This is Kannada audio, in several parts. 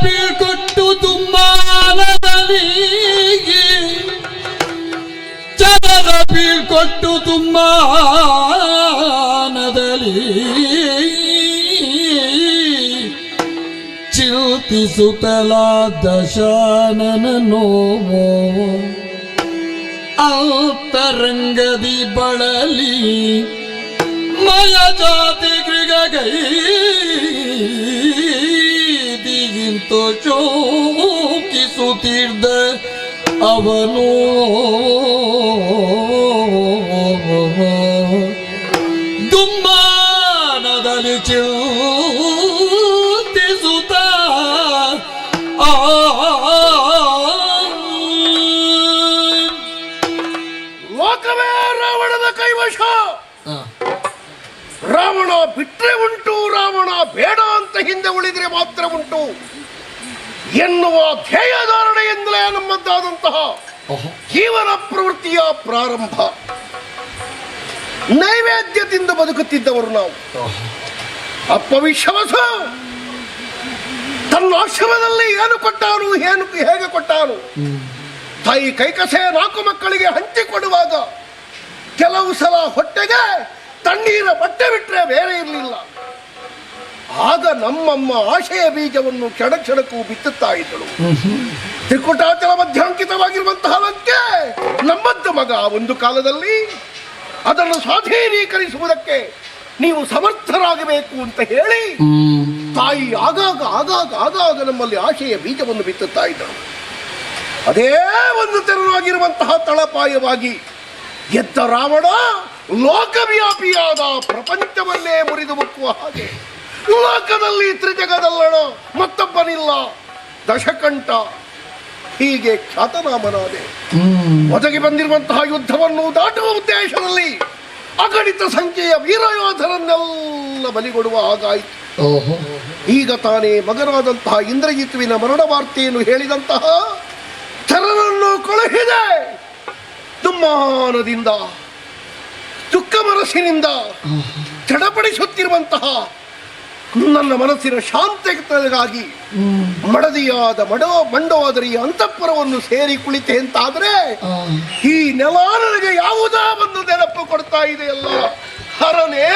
ಬೀಳ್ಕೊಟ್ಟು ತುಮ್ಮಾನದಲ್ಲಿ ಚರದ ಬೀಳ್ಕೊಟ್ಟು ತುಮ್ಮಾನದಲ್ಲಿ ಚಿಂತಿಸುತ್ತಲ ದಶಾನನ ನೋವೋ ಅಂತರಂಗದಿ ಬಳಲಿ ಮಯ ಜಾತಿ ಗೈದಿಗಿಂತೋ ಚೋಕಿಸುತ್ತಿದ್ದ ಅವನು ದುಮ್ಮಾನದಲ್ಲಿ ಚಿಂತಿಸುತ್ತ ಲೋಕವೇ ರಾವಣನ ಕೈವಶ. ರಾವಣ ಬಿಟ್ರೆ ಉಂಟು, ರಾವಣ ಬೇಡ ಅಂತ ಹಿಂದೆ ಉಳಿದ್ರೆ ಮಾತ್ರ ಉಂಟು ಎನ್ನುವ ಧ್ಯೇಯಧಾರಣೆಯಿಂದಲೇ ನಮ್ಮದ್ದಾದಂತಹ ಜೀವನ ಪ್ರವೃತ್ತಿಯ ಪ್ರಾರಂಭ. ನೈವೇದ್ಯದಿಂದ ಬದುಕುತ್ತಿದ್ದವರು ನಾವು. ಅಪ್ಪವಿಶ್ವಾಸ ತನ್ನ ಆಶ್ರಮದಲ್ಲಿ ಏನು ಕೊಟ್ಟಾನು, ಹೇಗೆ ಕೊಟ್ಟಾನು. ತಾಯಿ ಕೈಕಸೆ 4 ಮಕ್ಕಳಿಗೆ ಹಂಚಿಕೊಡುವಾಗ ಕೆಲವು ಸಲ ಹೊಟ್ಟೆಗೆ ತಣ್ಣೀರ ಬಟ್ಟೆ ಬಿಟ್ಟರೆ ಬೇರೆ ಇರಲಿಲ್ಲ. ಆಗ ನಮ್ಮಮ್ಮ ಆಶೆಯ ಬೀಜವನ್ನು ಕ್ಷಣಕ್ಕೂ ಬಿತ್ತುತ್ತಾ ಇದ್ದಳು. ತ್ರಿಕುಟಾಚಲ ಮಧ್ಯಾಂಕಿತವಾಗಿರುವಂತಹ ಲಂಕೆ ನಮ್ಮದ್ದು ಮಗ. ಒಂದು ಕಾಲದಲ್ಲಿ ಅದನ್ನು ಸ್ವಾಧೀನೀಕರಿಸುವುದಕ್ಕೆ ನೀವು ಸಮರ್ಥರಾಗಬೇಕು ಅಂತ ಹೇಳಿ ತಾಯಿ ಆಗಾಗ ನಮ್ಮಲ್ಲಿ ಆಶೆಯ ಬೀಜವನ್ನು ಬಿತ್ತುತ್ತಾ ಇದ್ದಳು. ಅದೇ ಒಂದು ತೆರವಾಗಿರುವಂತಹ ತಳಪಾಯವಾಗಿ ಎದ್ದ ರಾವಣ ಲೋಕವ್ಯಾಪಿಯಾದ ಪ್ರಪಂಚವನ್ನೇ ಮುರಿದು ಮುಕ್ಕುವ ಹಾಗೆ. ಲೋಕದಲ್ಲಿ ತ್ರಿಜಗದಲ್ಲಣ ಮತ್ತೊಬ್ಬನಿಲ್ಲ, ದಶಕಂಠ ಹೀಗೆ ಖ್ಯಾತನಾಮನಾದೆ. ಒದಗಿ ಬಂದಿರುವಂತಹ ಯುದ್ಧವನ್ನು ದಾಟುವ ಉದ್ದೇಶದಲ್ಲಿ ಅಗಣಿತ ಸಂಖ್ಯೆಯ ವೀರಯೋಧರನ್ನೆಲ್ಲ ಬಲಿಗೊಡುವ ಹಾಗಾಯಿತು. ಈಗ ತಾನೇ ಮಗನಾದಂತಹ ಇಂದ್ರಜಿತ್ತುವಿನ ಮರಣ ವಾರ್ತೆಯನ್ನು ಹೇಳಿದಂತಹ ಚರನನ್ನು ಕೊಳಹಿದೆ. ದುಮ್ಮಾನದಿಂದ ದುಃಖ ಮನಸ್ಸಿನಿಂದ ಚಡಪಡಿಸುತ್ತಿರುವಂತಹ ನನ್ನ ಮನಸ್ಸಿನ ಶಾಂತತೆಗಾಗಿ ಮಡದಿಯಾದ ಮಂಡೋದರಿಯ ಅಂತಃಪುರವನ್ನು ಸೇರಿ ಕುಳಿತೆ ಅಂತಾದ್ರೆ ಈ ನೆಲ ನನಗೆ ಯಾವುದೋ ಒಂದು ನೆನಪು ಕೊಡ್ತಾ ಇದೆಯಲ್ಲ. ಹರನೇ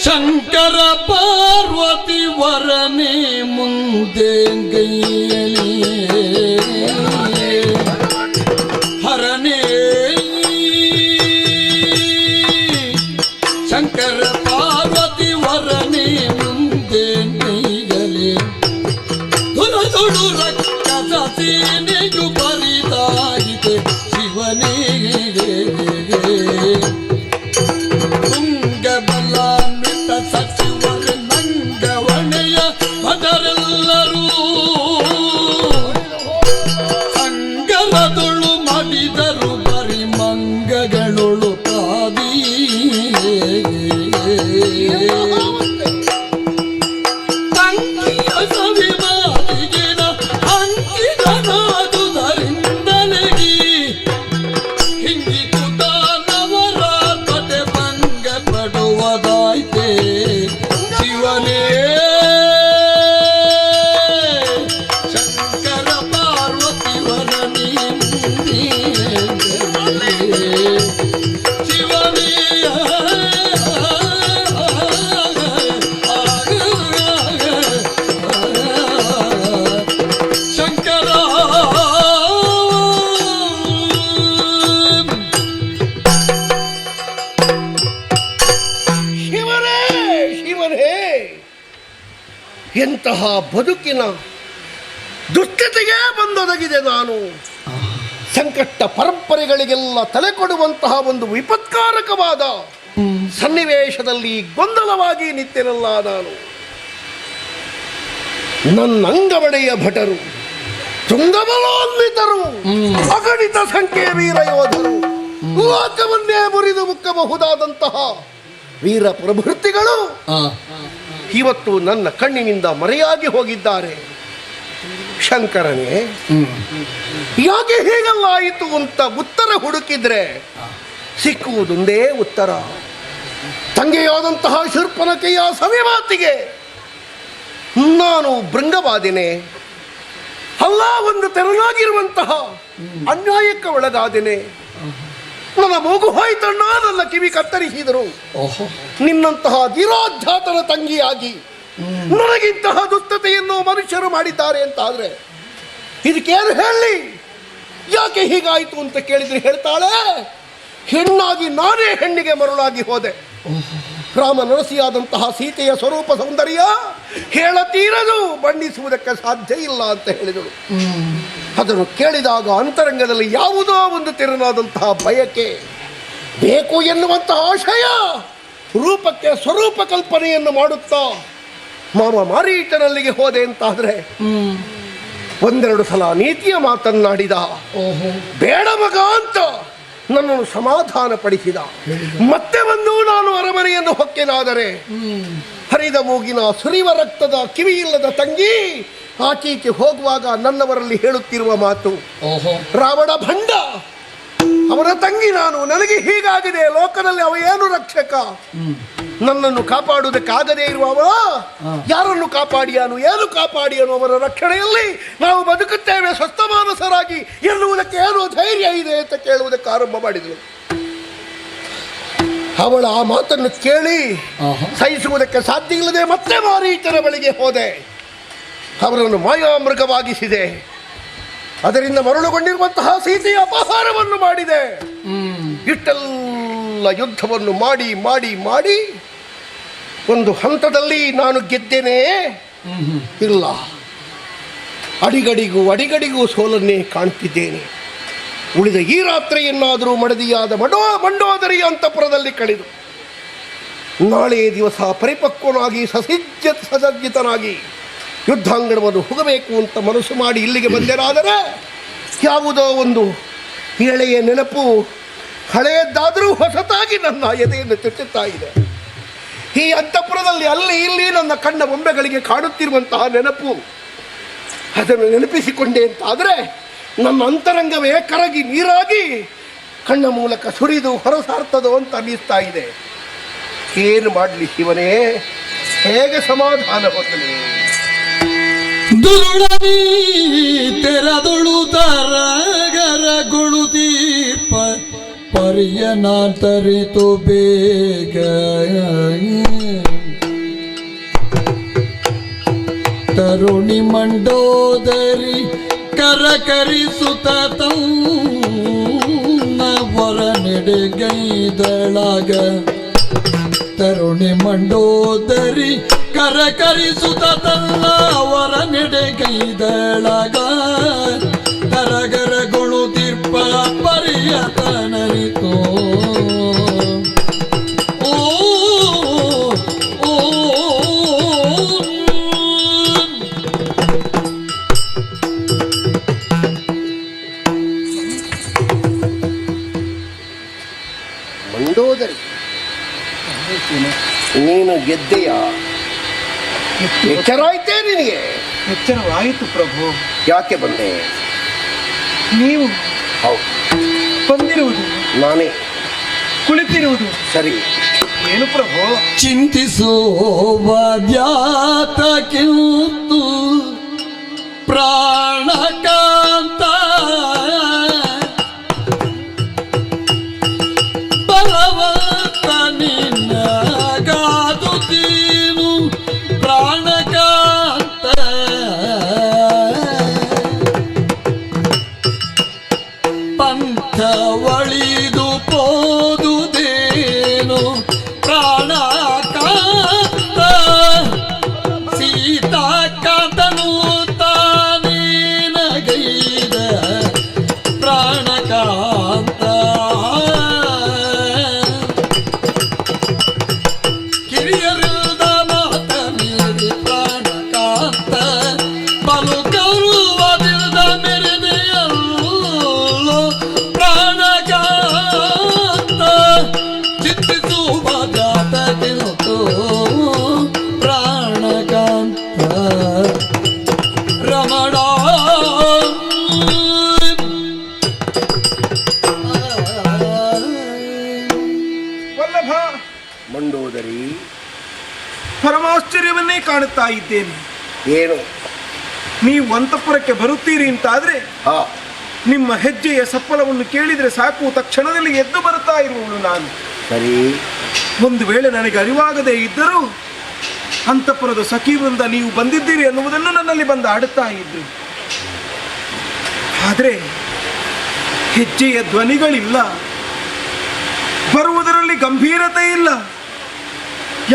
ಶಂಕರ ಪಾರ್ವತಿ ವರನೇ ಮುಂದೆ ಗೈಯಲಿ ಹರನೇ ಶಂಕರ ಪಾರ್ವತಿ ವರನೇ ಮುಂದೆ ಗೈಯಲಿ ದುರದುಡು ರಕ್ಕಸ ಸೇನೆಯು ಬರಿದಾಗಿದೆ ಶಿವನೇ ಸಚಿವರು ನಂಗವಣೆಯ ಭಟರೆಲ್ಲರೂ ಸಂಗಮದೊಳು ಮಾಡಿದರು ಬರಿ ಮಂಗಗಳೊಳು ಕಾದಿ ತಂಗಿಯ ಸವಿಮಾರಿಗಿನ ಅಂಕಿಗನಾದುದರಿಂದಲೇ ಹಿಂಗಿತು ದಾನವರ ಕತೆ ಭಂಗ ಪಡುವುದಾಯ್ತೆ ಶಿವನೇ. ಶಂಕರ ಪಾರ್ವತಿ ವರನೇ ಶಿವನೇ ಶಂಕರ ಎಂತಹ ಬದುಕಿನ ದುಷ್ಟತೆಗೆ ಬಂದೊದಗಿದೆ ನಾನು. ಸಂಕಷ್ಟ ಪರಂಪರೆಗಳಿಗೆಲ್ಲ ತಲೆ ಕೊಡುವಂತಹ ಒಂದು ವಿಪತ್ಕಾರಕವಾದ ಸನ್ನಿವೇಶದಲ್ಲಿ ಗೊಂದಲವಾಗಿ ನಿತ್ಯನಲ್ಲ ನಾನು. ನನ್ನ ಅಂಗವಡೆಯ ಭಟರು, ತುಂಗಬಲೋನ್ವಿತರು, ಅಗಣಿತ ಸಂಖ್ಯೆಯ ವೀರಯೋಧರು, ಲೋಕವನ್ನೇ ಮುರಿದು ಮುಕ್ಕಬಹುದಾದಂತಹ ವೀರ ಪ್ರಭೃತಿಗಳು ಇವತ್ತು ನನ್ನ ಕಣ್ಣಿನಿಂದ ಮರೆಯಾಗಿ ಹೋಗಿದ್ದಾರೆ. ಶಂಕರನೇ, ಯಾಕೆ ಹೀಗೆಲ್ಲ ಆಯಿತು ಅಂತ ಉತ್ತರ ಹುಡುಕಿದ್ರೆ ಸಿಕ್ಕುವುದೊಂದೇ ಉತ್ತರ. ಸುಂದರಿಯಾದಂತಹ ಶೂರ್ಪನಖೆಯ ಸವಿ ಮಾತಿಗೆ ನಾನು ಭೃಂಗವಾದಿನೇ ಅಲ್ಲ, ಒಂದು ತೆರನಾಗಿರುವಂತಹ ಅನ್ಯಾಯಕ್ಕೆ ಒಳಗಾದಿನೇ. ನನ್ನ ಮೂಗು ಹೋಯ್ತಣ್ಣ, ನನ್ನ ಕಿವಿ ಕತ್ತರಿಸಿದರು. ನಿನ್ನಂತಹ ಧೀರೋಧ್ಯಾತನ ತಂಗಿಯಾಗಿ ನನಗಿಂತಹ ದುಷ್ಟತೆಯನ್ನು ಮನುಷ್ಯರು ಮಾಡಿದ್ದಾರೆ ಅಂತಾದ್ರೆ ಇದಕ್ಕೇನು ಹೇಳಿ? ಯಾಕೆ ಹೀಗಾಯಿತು ಅಂತ ಕೇಳಿದ್ರೆ ಹೇಳ್ತಾಳೆ, ಹೆಣ್ಣಾಗಿ ನಾನೇ ಹೆಣ್ಣಿಗೆ ಮರುಳಾಗಿ ಹೋದೆ. ರಾಮ ನರಸಿಯಾದಂತಹ ಸೀತೆಯ ಸ್ವರೂಪ ಸೌಂದರ್ಯ ಹೇಳತೀರದು, ಬಣ್ಣಿಸುವುದಕ್ಕೆ ಸಾಧ್ಯ ಇಲ್ಲ ಅಂತ ಹೇಳಿದಳು. ಅದನ್ನು ಕೇಳಿದಾಗ ಅಂತರಂಗದಲ್ಲಿ ಯಾವುದೋ ಒಂದು ತೆರನಾದಂತಹ ಬಯಕೆ ಬೇಕು ಎನ್ನುವಂತಹ ಆಶಯ ರೂಪಕ್ಕೆ ಸ್ವರೂಪ ಕಲ್ಪನೆಯನ್ನು ಮಾಡುತ್ತಾ ಮಾಮ ಮಾರೀಟನಲ್ಲಿಗೆ ಹೋದೆ ಅಂತಾದ್ರೆ ಒಂದೆರಡು ಸಲ ನೀತಿಯ ಮಾತನ್ನಾಡಿದ. ಬೇಡ ಮಗ ಅಂತ ನನ್ನನ್ನು ಸಮಾಧಾನ ಪಡಿಸಿದ. ಮತ್ತೆ ಬಂದು ನಾನು ಅರಮನೆಯನ್ನು ಹೊಕ್ಕೆನಾದರೆ ಹರಿದ ಮೂಗಿನ ಸುರಿವ ರಕ್ತದ ಕಿವಿ ಇಲ್ಲದ ತಂಗಿ ಆಚೀಚೆ ಹೋಗುವಾಗ ನನ್ನವರಲ್ಲಿ ಹೇಳುತ್ತಿರುವ ಮಾತು, ರಾವಣ ಭಂಡ, ಅವನ ತಂಗಿ ನಾನು, ನನಗೆ ಹೀಗಾಗಿದೆ, ಲೋಕದಲ್ಲಿ ಅವ ಏನು ರಕ್ಷಕ, ನನ್ನನ್ನು ಕಾಪಾಡುವುದಕ್ಕಾಗದೇ ಇರುವವ ಯಾರನ್ನು ಕಾಪಾಡಿಯಾನು, ಏನು ಕಾಪಾಡಿಯನು, ಅವರ ರಕ್ಷಣೆಯಲ್ಲಿ ನಾವು ಬದುಕುತ್ತೇವೆ ಸ್ವಸ್ಥಮಾನಸರಾಗಿ ಎನ್ನುವುದಕ್ಕೆ ಏನು ಧೈರ್ಯ ಇದೆ ಅಂತ ಕೇಳುವುದಕ್ಕೆ ಆರಂಭ ಮಾಡಿದಳು. ಅವಳ ಆ ಮಾತನ್ನು ಕೇಳಿ ಸಹಿಸುವುದಕ್ಕೆ ಸಾಧ್ಯ ಇಲ್ಲದೆ ಮತ್ತೆ ಮಾರೀಚನ ಬಳಿಗೆ ಹೋದೆ. ಅವರನ್ನು ಮಾಯಾಮೃಗವಾಗಿಸಿದೆ. ಅದರಿಂದ ಮರಳುಗೊಂಡಿರುವಂತಹ ಸೀತೆಯ ಅಪಹಾರವನ್ನು ಮಾಡಿದೆ. ಇಷ್ಟೆಲ್ಲ ಯುದ್ಧವನ್ನು ಮಾಡಿ ಮಾಡಿ ಮಾಡಿ ಒಂದು ಹಂತದಲ್ಲಿ ನಾನು ಗೆದ್ದೇನೆ ಇಲ್ಲ, ಅಡಿಗಡಿಗೂ ಸೋಲನ್ನೇ ಕಾಣ್ತಿದ್ದೇನೆ. ಉಳಿದ ಈ ರಾತ್ರಿಯನ್ನಾದರೂ ಮಡದಿಯಾದ ಮಂಡೋದರಿ ಅಂತಃಪುರದಲ್ಲಿ ಕಳೆದು ನಾಳೆ ದಿವಸ ಪರಿಪಕ್ವನಾಗಿ ಸಸಜ್ಜಿತನಾಗಿ ಯುದ್ಧಾಂಗಣವನ್ನು ಹೋಗಬೇಕು ಅಂತ ಮನಸ್ಸು ಮಾಡಿ ಇಲ್ಲಿಗೆ ಬಂದೆನಾದರೆ ಯಾವುದೋ ಒಂದು ಎಳೆಯ ನೆನಪು ಹಳೆಯದ್ದಾದರೂ ಹೊಸತಾಗಿ ನನ್ನ ಎದೆಯನ್ನು ತಿಟ್ಟುತ್ತಾ ಇದೆ. ಈ ಅಂತಃಪುರದಲ್ಲಿ ಅಲ್ಲಿ ಇಲ್ಲಿ ನನ್ನ ಕಣ್ಣ ಬೊಂಬೆಗಳಿಗೆ ಕಾಣುತ್ತಿರುವಂತಹ ನೆನಪು, ಅದನ್ನು ನೆನಪಿಸಿಕೊಂಡೆ ಅಂತಾದರೆ ನನ್ನ ಅಂತರಂಗವೇ ಕರಗಿ ನೀರಾಗಿ ಕಣ್ಣ ಮೂಲಕ ಸುರಿದು ಹೊರಸಾರ್ತದೋ ಅಂತ ಅನ್ನಿಸ್ತಾ ಇದೆ. ಏನು ಮಾಡಲಿ ಶಿವನೇ, ಹೇಗೆ ಸಮಾಧಾನ ಹೊಂದಲಿ? ದುರುಳವಿ ತೆರದುಳು ತರಗರಗುಳು ದೀಪ ಪರಿಯನಾಂತರಿತು ಬೇಗ ತರುಣಿ ಮಂಡೋದರಿ ಕರಕರಿಸುತ್ತ ವರ ನೆಡೆಗೈದಳಾಗ ತರುಣಿ ಮಂಡೋದರಿ ಕರಕರಿಸುತ್ತ ವರ ನೆಡೆಗೈದಳಾಗ ತರಗರಗಳು ದೀರ್ಪ ಪರಿಯತನರಿತೋ ಮಂಡೋದರಿ, ನೀನು ಗೆದ್ದೆಯ? ಎಚ್ಚರಾಯ್ತೇ ನಿನಗೆ? ಎಚ್ಚರವಾಯಿತು ಪ್ರಭು. ಯಾಕೆ ಬಂದೆ? ನೀವು ಹೌದು, ಬಂದಿರುವುದು ನಾನೇ. ಕುಳಿತಿರುವುದು ಸರಿ. ಏನು ಪ್ರಭು? ಚಿಂತಿಸುವುದ್ಯಾತಕ್ಕಿಂತು ಪ್ರಾಣಕಾಂತ ಬಲವಂತ ನಿನ್ನಗಾದುತ್ತೀನು ಪ್ರಾಣಕಾಂತ ಪಂಥವಳಿದು ಪೋದುದೇನು ಪ್ರಾಣಕಾಂತ ಸೀತಾಕಾಂತನು ತಾನೇನಗೈದ ಪ್ರಾಣಕಾಂತ ಕಿರಿಯರಿಲ್ದ ಮಾತ ಮೀರಿ ಪ್ರಾಣಕಾಂತ ಬಲು ಗೌರವದಿಲ್ದ ಮೆರೆದೆಯಲ್ಲೋ ಪ್ರಾಣಕಾಂತ ಚಿಂತಿಸುವ ಜಾತಕಿರುತ್ತೋ ಪ್ರಾಣಕಾಂತ ರಮಣ ವಲ್ಲಭ, ಮಂಡೋದರಿ ಮಂಡೋದರಿ? ಪರಮಾಶ್ಚರ್ಯವನ್ನೇ ಕಾಣುತ್ತಾ ಇದ್ದೇನೆ. ಏನು? ನೀವು ಅಂತಃಪುರಕ್ಕೆ ಬರುತ್ತೀರಿ ಅಂತಾದ್ರೆ ಹಾ, ನಿಮ್ಮ ಹೆಜ್ಜೆಯ ಸಪ್ಪಳವನ್ನು ಕೇಳಿದರೆ ಸಾಕು, ತಕ್ಷಣದಲ್ಲಿ ಎದ್ದು ಬರುತ್ತಾ ಇರುವವಳು ನಾನು. ಸರಿ. ಒಂದು ವೇಳೆ ನನಗೆ ಅರಿವಾಗದೇ ಇದ್ದರೂ ಅಂತಃಪುರದ ಸಖೀವರಿಂದ ನೀವು ಬಂದಿದ್ದೀರಿ ಅನ್ನುವುದನ್ನು ನನ್ನಲ್ಲಿ ಬಂದು ಆಡುತ್ತಾ ಇದ್ರು. ಆದರೆ ಹೆಜ್ಜೆಯ ಧ್ವನಿಗಳಿಲ್ಲ, ಬರುವುದರಲ್ಲಿ ಗಂಭೀರತೆ ಇಲ್ಲ,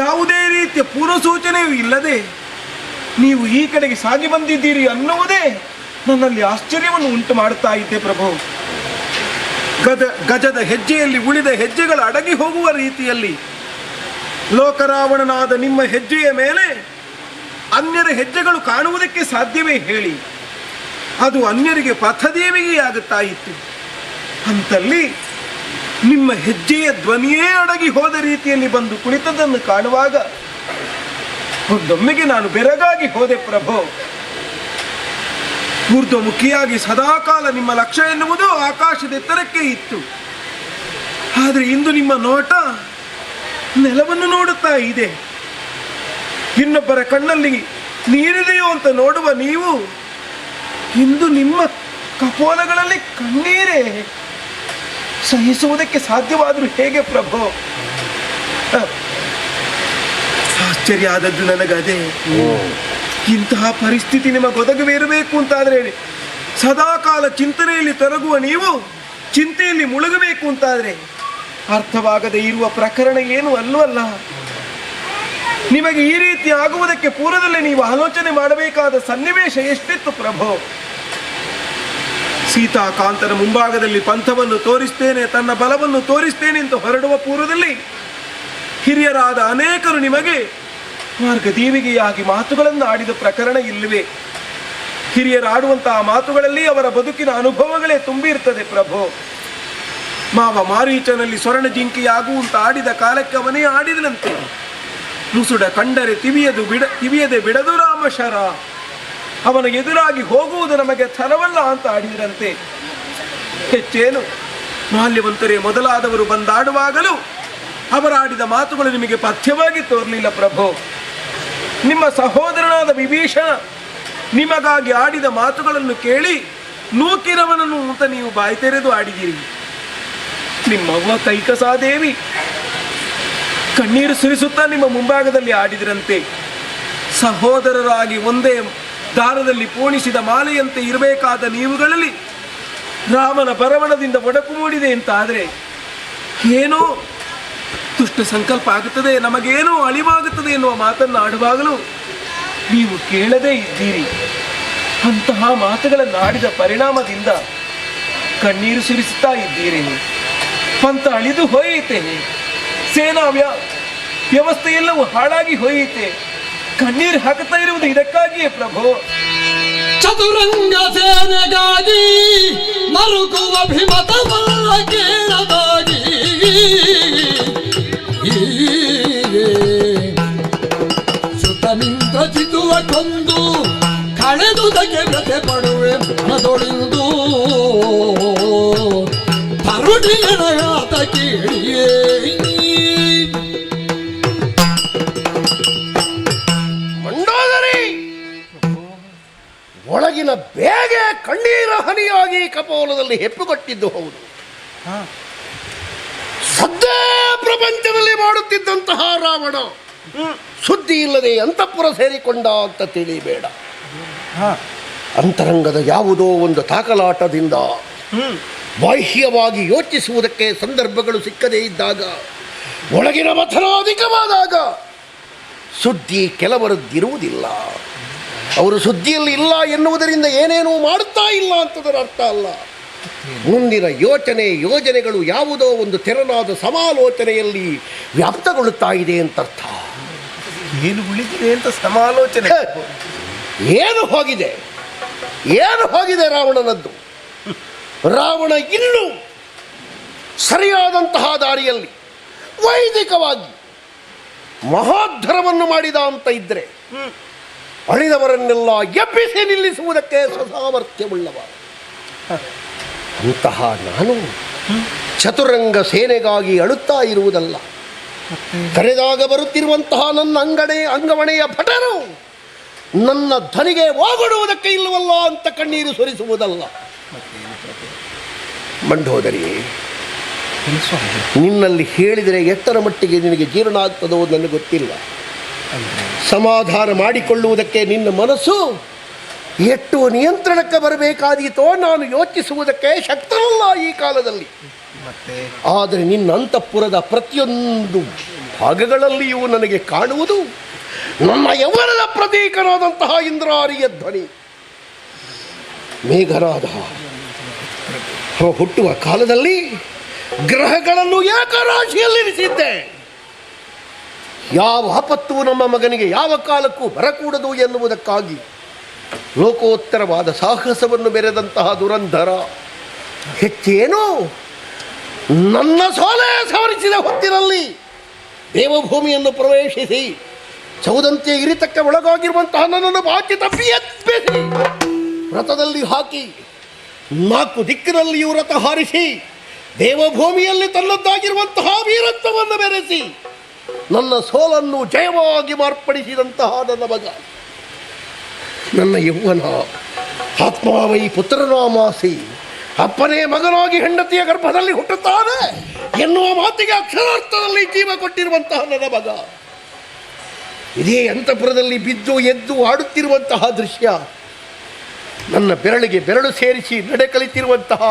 ಯಾವುದೇ ರೀತಿಯ ಪೂರ್ವಸೂಚನೆಯೂ ಇಲ್ಲದೆ ನೀವು ಈ ಕಡೆಗೆ ಸಾಗಿ ಬಂದಿದ್ದೀರಿ ಅನ್ನುವುದೇ ನನ್ನಲ್ಲಿ ಆಶ್ಚರ್ಯವನ್ನು ಉಂಟು ಮಾಡುತ್ತಾ ಇದ್ದೆ ಪ್ರಭು. ಗಜದ ಹೆಜ್ಜೆಯಲ್ಲಿ ಉಳಿದ ಹೆಜ್ಜೆಗಳು ಅಡಗಿ ಹೋಗುವ ರೀತಿಯಲ್ಲಿ ಲೋಕರಾವಣನಾದ ನಿಮ್ಮ ಹೆಜ್ಜೆಯ ಮೇಲೆ ಅನ್ಯರ ಹೆಜ್ಜೆಗಳು ಕಾಣುವುದಕ್ಕೆ ಸಾಧ್ಯವೇ ಹೇಳಿ? ಅದು ಅನ್ಯರಿಗೆ ಪಥದೇವಿಗೆ ಆಗುತ್ತಾ ಇತ್ತು. ಅಂತಲ್ಲಿ ನಿಮ್ಮ ಹೆಜ್ಜೆಯ ಧ್ವನಿಯೇ ಅಡಗಿ ಹೋದ ರೀತಿಯಲ್ಲಿ ಬಂದು ಕುಳಿತದನ್ನು ಕಾಣುವಾಗ ಒಂದೊಮ್ಮೆಗೆ ನಾನು ಬೆರಗಾಗಿ ಹೋದೆ ಪ್ರಭು. ಊರ್ಧ್ವಮುಖಿಯಾಗಿ ಸದಾಕಾಲ ನಿಮ್ಮ ಲಕ್ಷ್ಯ ಎನ್ನುವುದು ಆಕಾಶದ ಎತ್ತರಕ್ಕೆ ಇತ್ತು. ಆದರೆ ಇಂದು ನಿಮ್ಮ ನೋಟ ನೆಲವನ್ನು ನೋಡುತ್ತಾ ಇದೆ. ಇನ್ನೊಬ್ಬರ ಕಣ್ಣಲ್ಲಿ ನೀರಿದೆಯೋ ಅಂತ ನೋಡುವ ನೀವು ಇಂದು ನಿಮ್ಮ ಕಪೋಲಗಳಲ್ಲಿ ಕಣ್ಣೀರೇ. ಸಹಿಸುವುದಕ್ಕೆ ಸಾಧ್ಯವಾದರೂ ಹೇಗೆ ಪ್ರಭು? ಆಶ್ಚರ್ಯ ಆದದ್ದು ನನಗದೇ. ಇಂತಹ ಪರಿಸ್ಥಿತಿ ನಿಮಗೊದಗವಿರಬೇಕು ಅಂತಾದರೆ, ಸದಾಕಾಲ ಚಿಂತನೆಯಲ್ಲಿ ತೊಡಗುವ ನೀವು ಚಿಂತೆಯಲ್ಲಿ ಮುಳುಗಬೇಕು ಅಂತಾದರೆ ಅರ್ಥವಾಗದೇ ಇರುವ ಪ್ರಕರಣ ಏನು ಅಲ್ಲವಲ್ಲ. ನಿಮಗೆ ಈ ರೀತಿ ಆಗುವುದಕ್ಕೆ ಪೂರ್ವದಲ್ಲೇ ನೀವು ಆಲೋಚನೆ ಮಾಡಬೇಕಾದ ಸನ್ನಿವೇಶ ಎಷ್ಟಿತ್ತು ಪ್ರಭು. ಸೀತಾಕಾಂತನ ಮುಂಭಾಗದಲ್ಲಿ ಪಂಥವನ್ನು ತೋರಿಸ್ತೇನೆ, ತನ್ನ ಬಲವನ್ನು ತೋರಿಸ್ತೇನೆ ಅಂತ ಹೊರಡುವ ಪೂರ್ವದಲ್ಲಿ ಹಿರಿಯರಾದ ಅನೇಕರು ನಿಮಗೆ ಮಾರ್ಗದೀವಿಗೆಯಾಗಿ ಮಾತುಗಳನ್ನು ಆಡಿದ ಪ್ರಕರಣ ಇಲ್ಲವೇ? ಹಿರಿಯರಾಡುವಂತಹ ಮಾತುಗಳಲ್ಲಿ ಅವರ ಬದುಕಿನ ಅನುಭವಗಳೇ ತುಂಬಿರ್ತದೆ ಪ್ರಭು. ಮಾವ ಮಾರೀಚನಲ್ಲಿ ಸ್ವರ್ಣ ಜಿಂಕೆಯಾಗುವಂತ ಆಡಿದ ಕಾಲಕ್ಕೆ ಅವನೇ ಆಡಿದನಂತೆ. ಮುಸುಡ ಕಂಡರೆ ತಿವಿಯದೆ ಬಿಡದು ರಾಮಶರ, ಅವನ ಎದುರಾಗಿ ಹೋಗುವುದು ನಮಗೆ ತರವಲ್ಲ ಅಂತ ಆಡಿದರಂತೆ. ಹೆಚ್ಚೇನು, ಮಾಲ್ಯವಂತರೇ ಮೊದಲಾದವರು ಬಂದಾಡುವಾಗಲೂ ಅವರಾಡಿದ ಮಾತುಗಳು ನಿಮಗೆ ಪಥ್ಯವಾಗಿ ತೋರಲಿಲ್ಲ ಪ್ರಭು. ನಿಮ್ಮ ಸಹೋದರನಾದ ವಿಭೀಷಣ ನಿಮಗಾಗಿ ಆಡಿದ ಮಾತುಗಳನ್ನು ಕೇಳಿ ನೂಕಿರವನನ್ನು ಅಂತ ನೀವು ಬಾಯಿ ತೆರೆದು ಆಡಿದಿರಿ. ನಿಮ್ಮವ್ವ ಕೈಕಸಾದೇವಿ ಕಣ್ಣೀರು ಸುರಿಸುತ್ತಾ ನಿಮ್ಮ ಮುಂಭಾಗದಲ್ಲಿ ಆಡಿದರಂತೆ. ಸಹೋದರರಾಗಿ ಒಂದೇ ದಾರದಲ್ಲಿ ಪೋಣಿಸಿದ ಮಾಲೆಯಂತೆ ಇರಬೇಕಾದ ನೀವುಗಳಲ್ಲಿ ರಾಮನ ಬರವಣದಿಂದ ಒಡಕು ಮೂಡಿದೆ ಅಂತಾದರೆ ಏನೋ ದುಷ್ಟ ಸಂಕಲ್ಪ ಆಗುತ್ತದೆ, ನಮಗೇನೋ ಅಳಿವಾಗುತ್ತದೆ ಎನ್ನುವ ಮಾತನ್ನು ಆಡುವಾಗಲೂ ನೀವು ಕೇಳದೇ ಇದ್ದೀರಿ. ಅಂತಹ ಮಾತುಗಳನ್ನು ಆಡಿದ ಪರಿಣಾಮದಿಂದ ಕಣ್ಣೀರು ಸುರಿಸುತ್ತಾ ಇದ್ದೀರಿ. ಪಂಥ ಅಳಿದು ಹೋಯಿತೆ, ಸೇನಾ ವ್ಯವಸ್ಥೆಯೆಲ್ಲವೂ ಹಾಳಾಗಿ ಹೋಯಿತೆ. ಕಣ್ಣೀರು ಹಾಕುತ್ತಾ ಇರುವುದು ಇದಕ್ಕಾಗಿಯೇ ಪ್ರಭು. ಚತುರಂಗ ಸೇನೆಗಾಗಿ ಮರುಗುವ ಅಭಿಮತವಲ್ಲ ಕೇಳದಾಗಿ ಸುತನಿಂದ ಚಿದುವ ಕೊಂದು ಕಳೆದುದಕ್ಕೆ ವ್ಯಥೆ ಪಡುವೆ ಮನದೊಳಿದು ತರುಣಿಯನಾತ ಕೇಳಿಯೇ. ಒಳಗಿನ ಬೇಗೆ ಕಣ್ಣೀರ ಹನಿಯಾಗಿ ಕಪೋಲದಲ್ಲಿ ಹೆಪ್ಪುಕೊಟ್ಟಿದ್ದು ಹೌದು. ಸದ್ದೇ ಪ್ರಪಂಚದಲ್ಲಿ ಮಾಡುತ್ತಿದ್ದಂತಹ ರಾವಣ ಸುದ್ದಿ ಇಲ್ಲದೆ ಅಂತಃಪುರ ಸೇರಿಕೊಂಡ ಅಂತ ತಿಳಿಬೇಡ. ಅಂತರಂಗದ ಯಾವುದೋ ಒಂದು ತಾಕಲಾಟದಿಂದ ಬಾಹ್ಯವಾಗಿ ಯೋಚಿಸುವುದಕ್ಕೆ ಸಂದರ್ಭಗಳು ಸಿಕ್ಕದೇ ಇದ್ದಾಗ, ಒಳಗಿನ ಮಥನ ಅಧಿಕವಾದಾಗ ಸುದ್ದಿ ಕೆಲವರದ್ದಿರುವುದಿಲ್ಲ. ಅವರು ಸುದ್ದಿಯಲ್ಲಿ ಇಲ್ಲ ಎನ್ನುವುದರಿಂದ ಏನೇನೂ ಮಾಡುತ್ತಾ ಇಲ್ಲ ಅಂತದರ ಅರ್ಥ ಅಲ್ಲ. ಮುಂದಿನ ಯೋಜನೆಗಳು ಯಾವುದೋ ಒಂದು ತೆರನಾದ ಸಮಾಲೋಚನೆಯಲ್ಲಿ ವ್ಯಾಪ್ತಗೊಳ್ಳುತ್ತಾ ಇದೆ ಅಂತ ಅರ್ಥ. ಏನು ಉಳಿದಿದೆ ಅಂತ ಸಮಾಲೋಚನೆ? ಏನು ಹೋಗಿದೆ ರಾವಣನದ್ದು? ರಾವಣ ಇನ್ನೂ ಸರಿಯಾದಂತಹ ದಾರಿಯಲ್ಲಿ ವೈದಿಕವಾಗಿ ಮಹೋದ್ಧರವನ್ನು ಮಾಡಿದ ಅಂತ ಇದ್ದರೆ ಅಳಿದವರನ್ನೆಲ್ಲ ಎಬ್ಬಿಸಿ ನಿಲ್ಲಿಸುವುದಕ್ಕೆ ಸ್ವಸಾಮರ್ಥ್ಯವುಳ್ಳವ. ಅಂತಹ ನಾನು ಚತುರಂಗ ಸೇನೆಗಾಗಿ ಅಳುತ್ತಾ ಇರುವುದಲ್ಲ, ಕರೆದಾಗ ಬರುತ್ತಿರುವಂತಹ ನನ್ನ ಅಂಗವಣೆಯ ಭಟರು ನನ್ನ ಧನಿಗೆ ಓಗೊಡುವುದಕ್ಕೆ ಇಲ್ಲವಲ್ಲ ಅಂತ ಕಣ್ಣೀರು ಸುರಿಸುವುದಲ್ಲ. ಮಂಡೋದರಿ, ನಿನ್ನಲ್ಲಿ ಹೇಳಿದರೆ ಎಷ್ಟರ ಮಟ್ಟಿಗೆ ನಿನಗೆ ಜೀರ್ಣ ಆಗ್ತದೋ ನನಗೆ ಗೊತ್ತಿಲ್ಲ. ಸಮಾಧಾನ ಮಾಡಿಕೊಳ್ಳುವುದಕ್ಕೆ ನಿನ್ನ ಮನಸ್ಸು ಎಷ್ಟು ನಿಯಂತ್ರಣಕ್ಕೆ ಬರಬೇಕಾದೀತೋ ನಾನು ಯೋಚಿಸುವುದಕ್ಕೆ ಶಕ್ತನಲ್ಲ ಈ ಕಾಲದಲ್ಲಿ. ಆದರೆ ನಿನ್ನ ಅಂತಃಪುರದ ಪ್ರತಿಯೊಂದು ಭಾಗಗಳಲ್ಲಿಯೂ ನನಗೆ ಕಾಣುವುದು ನನ್ನ ಯೌವನದ ಪ್ರತೀಕನಾದಂತಹ ಇಂದ್ರಾರಿಯ ಧ್ವನಿ. ಮೇಘರಾದ ಹುಟ್ಟುವ ಕಾಲದಲ್ಲಿ ಗ್ರಹಗಳನ್ನು ಏಕರಾಶಿಯಲ್ಲಿರಿಸಿದ್ದೆ. ಯಾವ ಆಪತ್ತು ನಮ್ಮ ಮಗನಿಗೆ ಯಾವ ಕಾಲಕ್ಕೂ ಬರಕೂಡದು ಎನ್ನುವುದಕ್ಕಾಗಿ ಲೋಕೋತ್ತರವಾದ ಸಾಹಸವನ್ನು ಮೆರೆದಂತಹ ದುರಂಧರ ಹೆಚ್ಚೇನು ನನ್ನ ಸೋಲೆ ಸವರಿಸಿದ ಹೊತ್ತಿನಲ್ಲಿ ದೇವಭೂಮಿಯನ್ನು ಪ್ರವೇಶಿಸಿ ಚೌದಂತೆ ಇರಿತಕ್ಕೆ ಒಳಗಾಗಿರುವಂತಹ ನನ್ನನ್ನು ಬಾಚಿ ತಪ್ಪಿ ಎತ್ಬೇಸಿ ರಥದಲ್ಲಿ ಹಾಕಿ 4 ದಿಕ್ಕಿನಲ್ಲಿಯೂ ರಥ ಹಾರಿಸಿ ದೇವಭೂಮಿಯಲ್ಲಿ ತನ್ನದ್ದಾಗಿರುವಂತಹ ವೀರತ್ವವನ್ನು ಮೆರೆಸಿ ನನ್ನ ಸೋಲನ್ನು ಜಯವಾಗಿ ಮಾರ್ಪಡಿಸಿದಂತಹ ನನ್ನ ಮಗ, ನನ್ನ ಯೌವನ ಆತ್ಮಾವೈ ಪುತ್ರನಾಮಾಸಿ ಅಪ್ಪನೇ ಮಗನಾಗಿ ಹೆಂಡತಿಯ ಗರ್ಭದಲ್ಲಿ ಹುಟ್ಟುತ್ತಾನೆ ಎನ್ನುವ ಮಾತಿಗೆ ಅಕ್ಷರಾರ್ಥದಲ್ಲಿ ಜೀವ ಕೊಟ್ಟಿರುವಂತಹ ನನ್ನ ಮಗ ಇದೇ ಅಂತಃಪುರದಲ್ಲಿ ಬಿದ್ದು ಎದ್ದು ಆಡುತ್ತಿರುವಂತಹ ದೃಶ್ಯ, ನನ್ನ ಬೆರಳಿಗೆ ಬೆರಳು ಸೇರಿಸಿ ನಡೆ ಕಲಿತಿರುವಂತಹ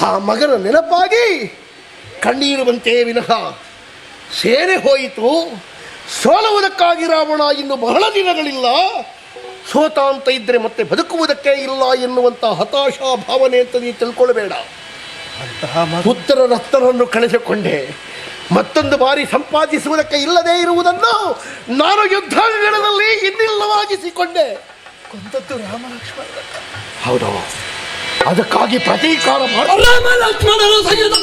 ಆ ಮಗನ ನೆನಪಾಗಿ ಕಣ್ಣೀರುವಂತೆ ವಿನಃ ಸೇನೆ ಹೋಯಿತು. ಸೋಲುವುದಕ್ಕಾಗಿ ರಾವಣ ಇನ್ನು ಬಹಳ ದಿನಗಳಿಲ್ಲ, ಸೋತ ಅಂತ ಇದ್ದರೆ ಮತ್ತೆ ಬದುಕುವುದಕ್ಕೆ ಇಲ್ಲ ಎನ್ನುವಂತಹ ಹತಾಶಾ ಭಾವನೆ ಅಂತ ನೀವು ತಿಳ್ಕೊಳ್ಬೇಡ. ಪುತ್ರ ರತ್ನವನ್ನು ಕಳೆಸಿಕೊಂಡೆ, ಮತ್ತೊಂದು ಬಾರಿ ಸಂಪಾದಿಸುವುದಕ್ಕೆ ಇಲ್ಲದೇ ಇರುವುದನ್ನು ನಾನು ಯುದ್ಧಗಳಲ್ಲಿ ಇನ್ನಿಲ್ಲವಾಗಿಸಿಕೊಂಡೆ. ಕೊಂದದ್ದು ರಾಮ ಲಕ್ಷ್ಮಣ. ಹೌದು, ಅದಕ್ಕಾಗಿ ಪ್ರತೀಕಾರ ರಾಮ ಲಕ್ಷ್ಮಣರ ಸಹಿತ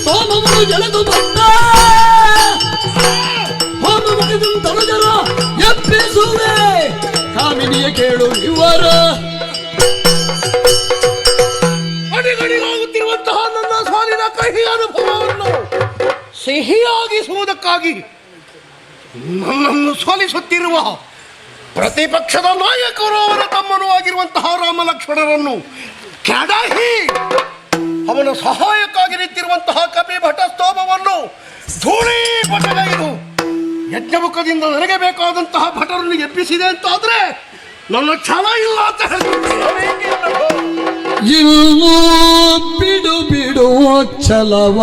ಸೋಮವನ್ನು ಎಳೆದು ಬಂದ ಹೋಮ ಮುಗಿದು ತನುಜರ ಎಪ್ಪಿಸುವೆ ಕಾಮಿನಿಯ ಕೇಳು ಇವರ ಅಡಿಗಡಿಗಾಗುತ್ತಿರುವಂತಹ ನನ್ನ ಸಾಲಿನ ಕಹಿ ಅನುಭವವನ್ನು ಸಿಹಿಯಾಗಿಸುವುದಕ್ಕಾಗಿ ನನ್ನನ್ನು ಸೋಲಿಸುತ್ತಿರುವ ಪ್ರತಿಪಕ್ಷದ ನಾಯಕರು ಅವರ ತಮ್ಮನೂ ಆಗಿರುವಂತಹ ರಾಮ ಲಕ್ಷ್ಮಣರನ್ನು ಕೆಡಹಿ ಅವನ ಸಹಾಯಕ್ಕಾಗಿ ನಿಂತಿರುವಂತಹ ಕಪಿ ಭಟ ಸ್ತೋಮವನ್ನು ಧೂಳೀಪಟಗೈದು ಯಜ್ಞಮುಖದಿಂದ ನನಗೆ ಬೇಕಾದಂತಹ ಭಟರನ್ನು ಎಬ್ಬಿಸಿದೆ ಅಂತಾದ್ರೆ ನನ್ನ ಛಲ ಇಲ್ಲ ಅಂತ ಇನ್ನು ಬಿಡು ಬಿಡು ಛಲವ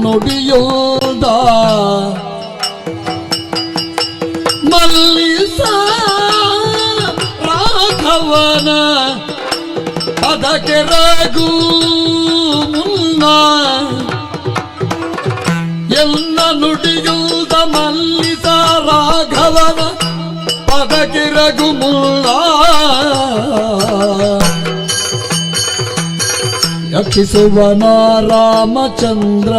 ನುಡಿಯೋದ ಮಲ್ಲಿಸ ರಾಘವನ ಅದಕ್ಕೆ ರಘು ಮುನ್ನ ಎಲ್ಲ ನುಡಿಯುವುದ ಮಲ್ಲಿಸ ರಾಘವನ ಪದಕ್ಕೆ ರಘು ಮುನ್ನ ರಕ್ಷಿಸುವನ ರಾಮಚಂದ್ರ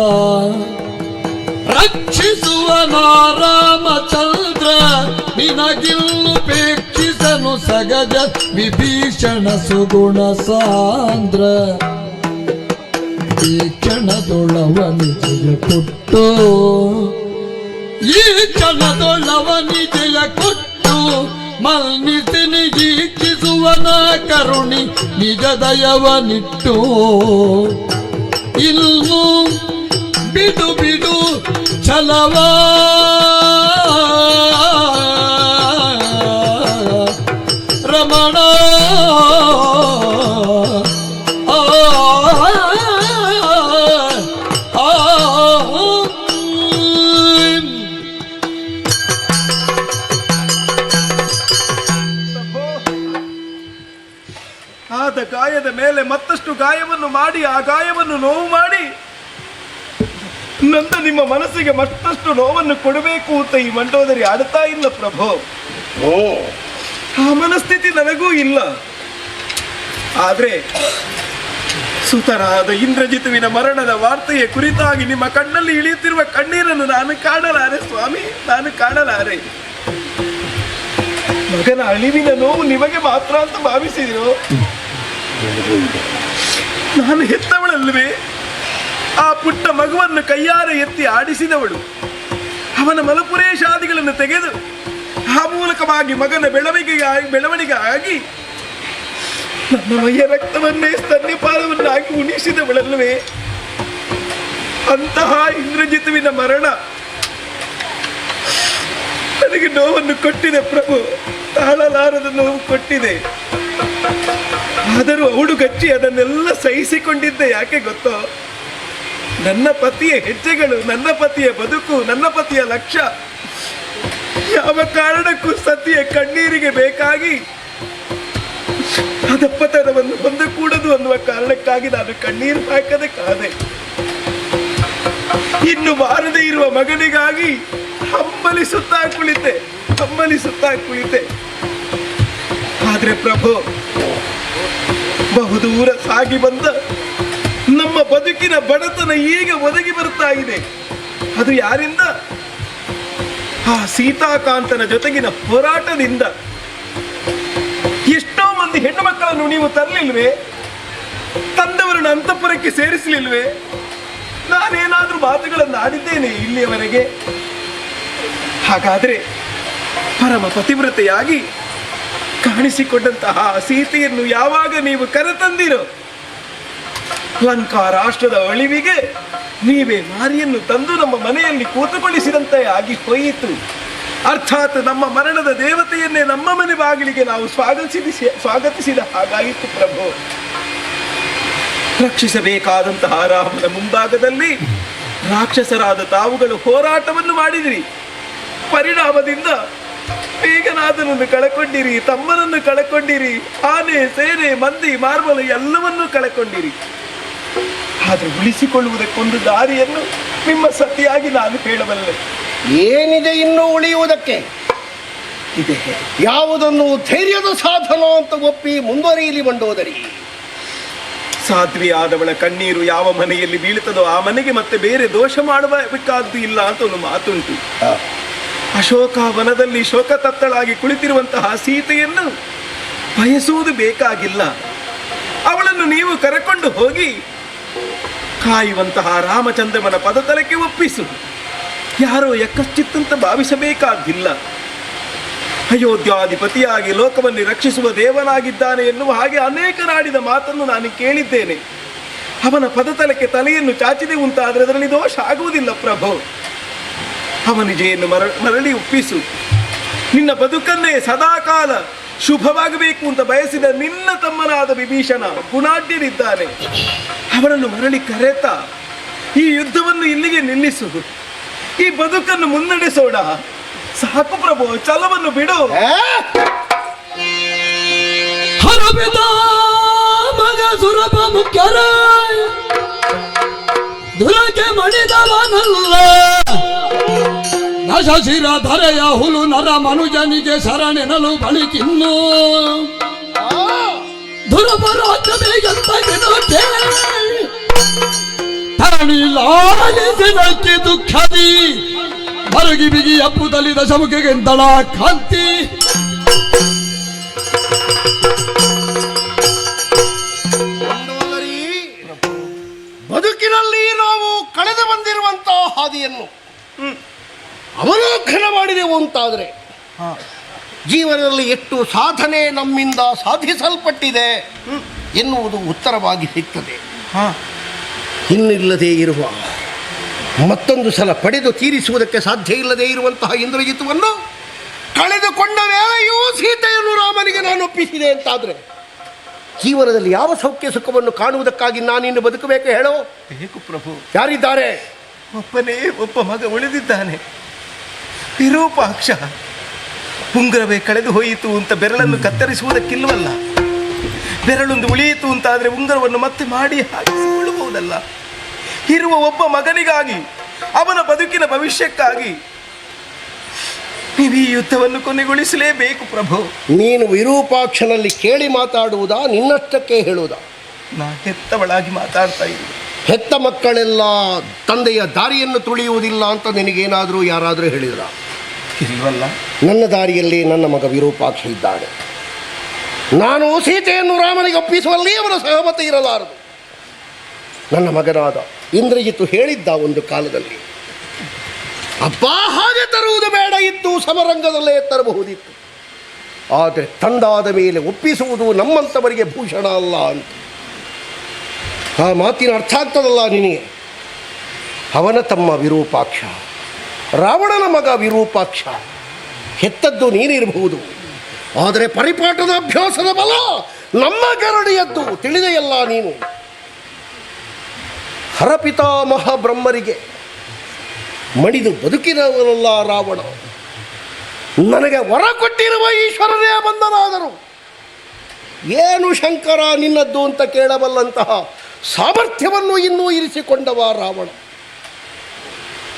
ರಕ್ಷಿಸುವನ ರಾಮಚಂದ್ರ ನಿನಗಿಲ್ಲುಪೇಕ್ಷಿಸನು ಸಗಜ ವಿಭೀಷಣ ಸುಗುಣ ಸಾಂದ್ರ ಈ ಕ್ಷಣದೊಳವ ನಿಜಯ ಕೊಟ್ಟು ಈ ಕ್ಷಣದೊಳವ ನಿಜಯ ಕೊಟ್ಟು ಮಲ್ನಿಸಿನಿಗೀಕ್ಷಿಸುವನ ಕರುಣಿ ನಿಜ ದಯವನಿಟ್ಟು ಇನ್ನು ಬಿಡು ಬಿಡು ಛಲವ ರಮಣ ಆದ ಗಾಯದ ಮೇಲೆ ಮತ್ತಷ್ಟು ಗಾಯವನ್ನು ಮಾಡಿ ಆ ಗಾಯವನ್ನು ನೋವು ಮಾಡಿ ನಂತ ನಿಮ್ಮ ಮನಸ್ಸಿಗೆ ಮತ್ತಷ್ಟು ನೋವನ್ನು ಕೊಡಬೇಕು ಅಂತ ಈ ಮಂಡೋದರಿ ಆಡ್ತಾ ಇಲ್ಲ ಪ್ರಭು. ಓ, ಆ ಮನಸ್ಥಿತಿ ನನಗೂ ಇಲ್ಲ. ಆದ್ರೆ ಸುತರಾದ ಇಂದ್ರಜಿತುವಿನ ಮರಣದ ವಾರ್ತೆಯ ಕುರಿತಾಗಿ ನಿಮ್ಮ ಕಣ್ಣಲ್ಲಿ ಇಳಿಯುತ್ತಿರುವ ಕಣ್ಣೀರನ್ನು ನಾನು ಕಾಣಲಾರೆ ಸ್ವಾಮಿ, ನಾನು ಕಾಣಲಾರೆ. ಮಗನ ಅಳಿವಿನ ನೋವು ನಿಮಗೆ ಮಾತ್ರ ಅಂತ ಭಾವಿಸಿದ್ರು. ನಾನು ಹೆತ್ತವಳಲ್ವೇ? ಆ ಪುಟ್ಟ ಮಗುವನ್ನು ಕೈಯಾರೆ ಎತ್ತಿ ಆಡಿಸಿದವಳು. ಅವನ ಮಲಪುರೇಶಾದಿಗಳನ್ನು ತೆಗೆದು ಆ ಮೂಲಕವಾಗಿ ಮಗನ ಬೆಳವಣಿಗೆ ಆಗಿ ನನ್ನ ಮೈಯ ರಕ್ತವನ್ನೇ ಸ್ತನ್ಯಪಾನವನ್ನಾಗಿ ಉಣಿಸಿದವಳಲ್ವೇ? ಅಂತಹ ಇಂದ್ರಜಿತುವಿನ ಮರಣ ನನಗೆ ನೋವನ್ನು ಕೊಟ್ಟಿದೆ ಪ್ರಭು, ತಾಳಲಾರದ ನೋವು ಕೊಟ್ಟಿದೆ. ಆದರೂ ಅವಳು ಗಚ್ಚಿ ಅದನ್ನೆಲ್ಲ ಸಹಿಸಿಕೊಂಡಿದ್ದೆ. ಯಾಕೆ ಗೊತ್ತೋ? ನನ್ನ ಪತಿಯ ಹೆಜ್ಜೆಗಳು, ನನ್ನ ಪತಿಯ ಬದುಕು, ನನ್ನ ಪತಿಯ ಲಕ್ಷ್ಯ ಯಾವ ಕಾರಣಕ್ಕೂ ಸತಿಯ ಕಣ್ಣೀರಿಗೆ ಬೇಕಾಗಿ ಅದಪ್ಪತನವನ್ನು ಹೊಂದಕೂಡದು ಅನ್ನುವ ಕಾರಣಕ್ಕಾಗಿ ನಾನು ಕಣ್ಣೀರು ಹಾಕದೆ ಕಾದೆ. ಇನ್ನು ಬಾರದೆ ಇರುವ ಮಗನಿಗಾಗಿ ಹಂಬಲಿಸುತ್ತಾ ಕುಳಿತೆ. ಆದ್ರೆ ಪ್ರಭು, ಬಹುದೂರ ಸಾಗಿ ಬಂದ ನಮ್ಮ ಬದುಕಿನ ಬಡತನ ಈಗ ಒದಗಿ ಬರ್ತಾ ಇದೆ. ಅದು ಯಾರಿಂದ? ಆ ಸೀತಾಕಾಂತನ ಜೊತೆಗಿನ ಹೋರಾಟದಿಂದ. ಎಷ್ಟೋ ಮಂದಿ ಹೆಣ್ಣು ಮಕ್ಕಳನ್ನು ನೀವು ತರಲಿಲ್ವೇ? ತಂದವರನ್ನು ಅಂತಃಪುರಕ್ಕೆ ಸೇರಿಸಲಿಲ್ವೇ? ನಾನೇನಾದ್ರೂ ಮಾತುಗಳನ್ನು ಆಡಿದ್ದೇನೆ ಇಲ್ಲಿಯವರೆಗೆ? ಹಾಗಾದ್ರೆ ಪರಮ ಪತಿವ್ರತೆಯಾಗಿ ಕಾಣಿಸಿಕೊಂಡಂತಹ ಸೀತೆಯನ್ನು ಯಾವಾಗ ನೀವು ಕರೆತಂದಿರೋ, ಲಂಕಾ ರಾಷ್ಟ್ರದ ಅಳಿವಿಗೆ ನೀವೇ ಮಾರಿಯನ್ನು ತಂದು ನಮ್ಮ ಮನೆಯಲ್ಲಿ ಕೂತುಕೊಳ್ಳಿಸಿದಂತೆ ಆಗಿ ಹೋಯಿತು. ಅರ್ಥಾತ್ ನಮ್ಮ ಮರಣದ ದೇವತೆಯನ್ನೇ ನಮ್ಮ ಮನೆ ಬಾಗಿಲಿಗೆ ನಾವು ಸ್ವಾಗತಿಸಿದ ಹಾಗಾಯಿತು ಪ್ರಭು. ರಕ್ಷಿಸಬೇಕಾದಂತಹ ರಾಮನ ಮುಂಭಾಗದಲ್ಲಿ ರಾಕ್ಷಸರಾದ ತಾವುಗಳು ಹೋರಾಟವನ್ನು ಮಾಡಿದಿರಿ. ಪರಿಣಾಮದಿಂದ ಬೇಗನಾದನನ್ನು ಕಳಕೊಂಡಿರಿ, ತಮ್ಮನನ್ನು ಕಳಕೊಂಡಿರಿ, ಆನೆ ಸೇನೆ ಮಂದಿ ಮಾರ್ಬಲು ಎಲ್ಲವನ್ನೂ ಕಳಕೊಂಡಿರಿ. ಆದ್ರೆ ಉಳಿಸಿಕೊಳ್ಳುವುದಕ್ಕೊಂದು ದಾರಿಯನ್ನು ನಿಮ್ಮ ಸತಿಯಾಗಿ ನಾನು ಹೇಳಬಲ್ಲೆ. ಏನಿದೆ ಇನ್ನು ಉಳಿಯುವುದಕ್ಕೆ? ಇದೆ. ಯಾವುದನ್ನು ಧೈರ್ಯದ ಸಾಧನ ಅಂತ ಒಪ್ಪಿ ಮುಂದುವರಿಯಲಿ ಮಂಡೋದರಿ. ಸಾಧ್ವಿಯಾದವಳ ಕಣ್ಣೀರು ಯಾವ ಮನೆಯಲ್ಲಿ ಬೀಳುತ್ತದೋ ಆ ಮನೆಗೆ ಮತ್ತೆ ಬೇರೆ ದೋಷ ಮಾಡಬೇಕಾದ್ದು ಇಲ್ಲ ಅಂತ ಒಂದು ಮಾತುಂಟು. ಅಶೋಕವನದಲ್ಲಿ ಶೋಕತತ್ತಳಾಗಿ ಕುಳಿತಿರುವಂತಹ ಸೀತೆಯನ್ನು ಬಯಸುವುದು ಬೇಕಾಗಿಲ್ಲ. ಅವಳನ್ನು ನೀವು ಕರೆಕೊಂಡು ಹೋಗಿ ಕಾಯುವಂತಹ ರಾಮಚಂದ್ರಮನ ಪದತಲಕ್ಕೆ ಒಪ್ಪಿಸು. ಯಾರೋ ಯಕ್ಕಶ್ಚಿತ್ತಂತ ಭಾವಿಸಬೇಕಾದ್ದಿಲ್ಲ. ಅಯೋಧ್ಯಾಧಿಪತಿಯಾಗಿ ಲೋಕವನ್ನು ರಕ್ಷಿಸುವ ದೇವನಾಗಿದ್ದಾನೆ ಎನ್ನುವ ಹಾಗೆ ಅನೇಕರಾಡಿದ ಮಾತನ್ನು ನಾನು ಕೇಳಿದ್ದೇನೆ. ಅವನ ಪದತಲಕ್ಕೆ ತಲೆಯನ್ನು ಚಾಚಿದೆ ಉಂಟಾದರೆ ಅದರಲ್ಲಿ ದೋಷ ಆಗುವುದಿಲ್ಲ ಪ್ರಭು. ಅವನಿಜೆಯನ್ನು ಮರಳಿ ಒಪ್ಪಿಸು. ನಿನ್ನ ಬದುಕನ್ನೇ ಸದಾಕಾಲ ಶುಭವಾಗಬೇಕು ಅಂತ ಬಯಸಿದ ನಿನ್ನ ತಮ್ಮನಾದ ವಿಭೀಷಣ ಗುಣಾಢ್ಯನಿದ್ದಾನೆ. ಅವನನ್ನು ಮರಳಿ ಕರೆತ ಈ ಯುದ್ಧವನ್ನು ಇಲ್ಲಿಗೆ ನಿಲ್ಲಿಸು. ಈ ಬದುಕನ್ನು ಮುನ್ನಡೆಸೋಣ. ಸಾಕು ಪ್ರಭು, ಛಲವನ್ನು ಬಿಡು. ಹರಬಿದ ಮಗ ಸುರಭ ಮುಖ್ಯರ ದುರಗೆ ಮಣಿದವನಲ್ಲ. ದಶಶಿರ ಧರೆಯ ಹುಲು ನರ ಮನುಜನಿಗೆ ಶರಣೆನಲು ಬಳಿಕಿನ್ನು ದುರಪರಾಜ್ಯಬೇಗಂತ ತರಣಿಲಾಲಿಸಿದಕ್ಕೆ ದುಃಖದಿ ಮರುಗಿ ಬಿಗಿ ಅಪ್ಪುದಲ್ಲಿ ದಶಮುಖಗೆಂದಳ ಕಾಂತಿ. ಬದುಕಿನಲ್ಲಿ ನಾವು ಕಳೆದು ಬಂದಿರುವಂತಹ ಹಾದಿಯನ್ನು ಅವಲೋಕನ ಮಾಡಿದೆವು ಅಂತಾದರೆ ಜೀವನದಲ್ಲಿ ಎಷ್ಟು ಸಾಧನೆ ನಮ್ಮಿಂದ ಸಾಧಿಸಲ್ಪಟ್ಟಿದೆ ಎನ್ನುವುದು ಉತ್ತರವಾಗಿ ಸಿಗ್ತದೆ. ಇನ್ನಿಲ್ಲದೆ ಇರುವ ಮತ್ತೊಂದು ಸಲ ಪಡೆದು ತೀರಿಸುವುದಕ್ಕೆ ಸಾಧ್ಯ ಇಲ್ಲದೆ ಇರುವಂತಹ ಇಂದ್ರಜಿತುವನ್ನು ಕಳೆದುಕೊಂಡ ವೇಳೆಯೂ ಸೀತೆಯನ್ನು ರಾಮನಿಗೆ ನಾನು ಒಪ್ಪಿಸಿದೆ ಅಂತಾದರೆ ಜೀವನದಲ್ಲಿ ಯಾವ ಸೌಖ್ಯ ಸುಖವನ್ನು ಕಾಣುವುದಕ್ಕಾಗಿ ನಾನಿನ್ನು ಬದುಕಬೇಕು ಹೇಳೋ? ಬೇಕು ಪ್ರಭು. ಯಾರಿದ್ದಾರೆ? ಒಬ್ಬನೇ ಒಬ್ಬ ಮಗ ಉಳಿದಿದ್ದಾನೆ, ವಿರೂಪಾಕ್ಷ. ಉಂಗುರವೇ ಕಳೆದು ಹೋಯಿತು ಅಂತ ಬೆರಳನ್ನು ಕತ್ತರಿಸುವುದಕ್ಕಿಲ್ವಲ್ಲ. ಬೆರಳೊಂದು ಉಳಿಯಿತು ಅಂತಾದರೆ ಉಂಗುರವನ್ನು ಮತ್ತೆ ಮಾಡಿ ಹಾಕಿಸಿಕೊಳ್ಳಬಹುದಲ್ಲ. ಇರುವ ಒಬ್ಬ ಮಗನಿಗಾಗಿ ಅವನ ಬದುಕಿನ ಭವಿಷ್ಯಕ್ಕಾಗಿ ನೀವು ಈ ಯುದ್ಧವನ್ನು ಕೊನೆಗೊಳಿಸಲೇಬೇಕು ಪ್ರಭು. ನೀನು ವಿರೂಪಾಕ್ಷನಲ್ಲಿ ಕೇಳಿ ಮಾತಾಡುವುದಾ, ನಿನ್ನಷ್ಟಕ್ಕೆ ಹೇಳುವುದಾ? ನಾ ಹೆತ್ತವಳಾಗಿ ಮಾತಾಡ್ತಾ ಇದ್ದೀನಿ. ಹೆತ್ತ ಮಕ್ಕಳೆಲ್ಲ ತಂದೆಯ ದಾರಿಯನ್ನು ತುಳಿಯುವುದಿಲ್ಲ ಅಂತ ನಿನಗೇನಾದರೂ ಯಾರಾದರೂ ಹೇಳಿದ್ರ? ಇಲ್ವಲ್ಲ. ನನ್ನ ದಾರಿಯಲ್ಲಿ ನನ್ನ ಮಗ ವಿರೂಪಾಕ್ಷ ಇದ್ದಾನೆ. ನಾನು ಸೀತೆಯನ್ನು ರಾಮನಿಗೆ ಒಪ್ಪಿಸುವಲ್ಲಿ ಅವರ ಸಹಮತ ಇರಲಾರದು. ನನ್ನ ಮಗನಾದ ಇಂದ್ರಜಿತ್ತು ಹೇಳಿದ್ದ ಒಂದು ಕಾಲದಲ್ಲಿ, ಅಪ್ಪ ಹಾಗೆ ತರುವುದು ಬೇಡ ಇತ್ತು, ಸಮರಂಗದಲ್ಲೇ ತರಬಹುದಿತ್ತು. ಆದರೆ ತಂದಾದ ಮೇಲೆ ಒಪ್ಪಿಸುವುದು ನಮ್ಮಂಥವರಿಗೆ ಭೂಷಣ ಅಲ್ಲ ಅಂತ. ಆ ಮಾತಿನ ಅರ್ಥ ಆಗ್ತದಲ್ಲ ನಿನಗೆ? ಅವನ ತಮ್ಮ ವಿರೂಪಾಕ್ಷ, ರಾವಣನ ಮಗ ವಿರೂಪಾಕ್ಷ. ಹೆತ್ತದ್ದು ನೀನಿರಬಹುದು, ಆದರೆ ಪರಿಪಾಠದ ಅಭ್ಯಾಸದ ಬಲ ನಮ್ಮ ಗರಡಿಯದ್ದು, ತಿಳಿದೆಯಲ್ಲ ನೀನು. ಹರಪಿತಾಮಹ ಬ್ರಹ್ಮರಿಗೆ ಮಡಿದು ಬದುಕಿನವನಲ್ಲ ರಾವಣ. ನನಗೆ ವರ ಕೊಟ್ಟಿರುವ ಈಶ್ವರನೇ ಬಂದನಾದರು. ಏನು ಶಂಕರ ನಿನ್ನದ್ದು ಅಂತ ಕೇಳಬಲ್ಲಂತಹ ಸಾಮರ್ಥ್ಯವನ್ನು ಇನ್ನೂ ಇರಿಸಿಕೊಂಡವ ರಾವಣ.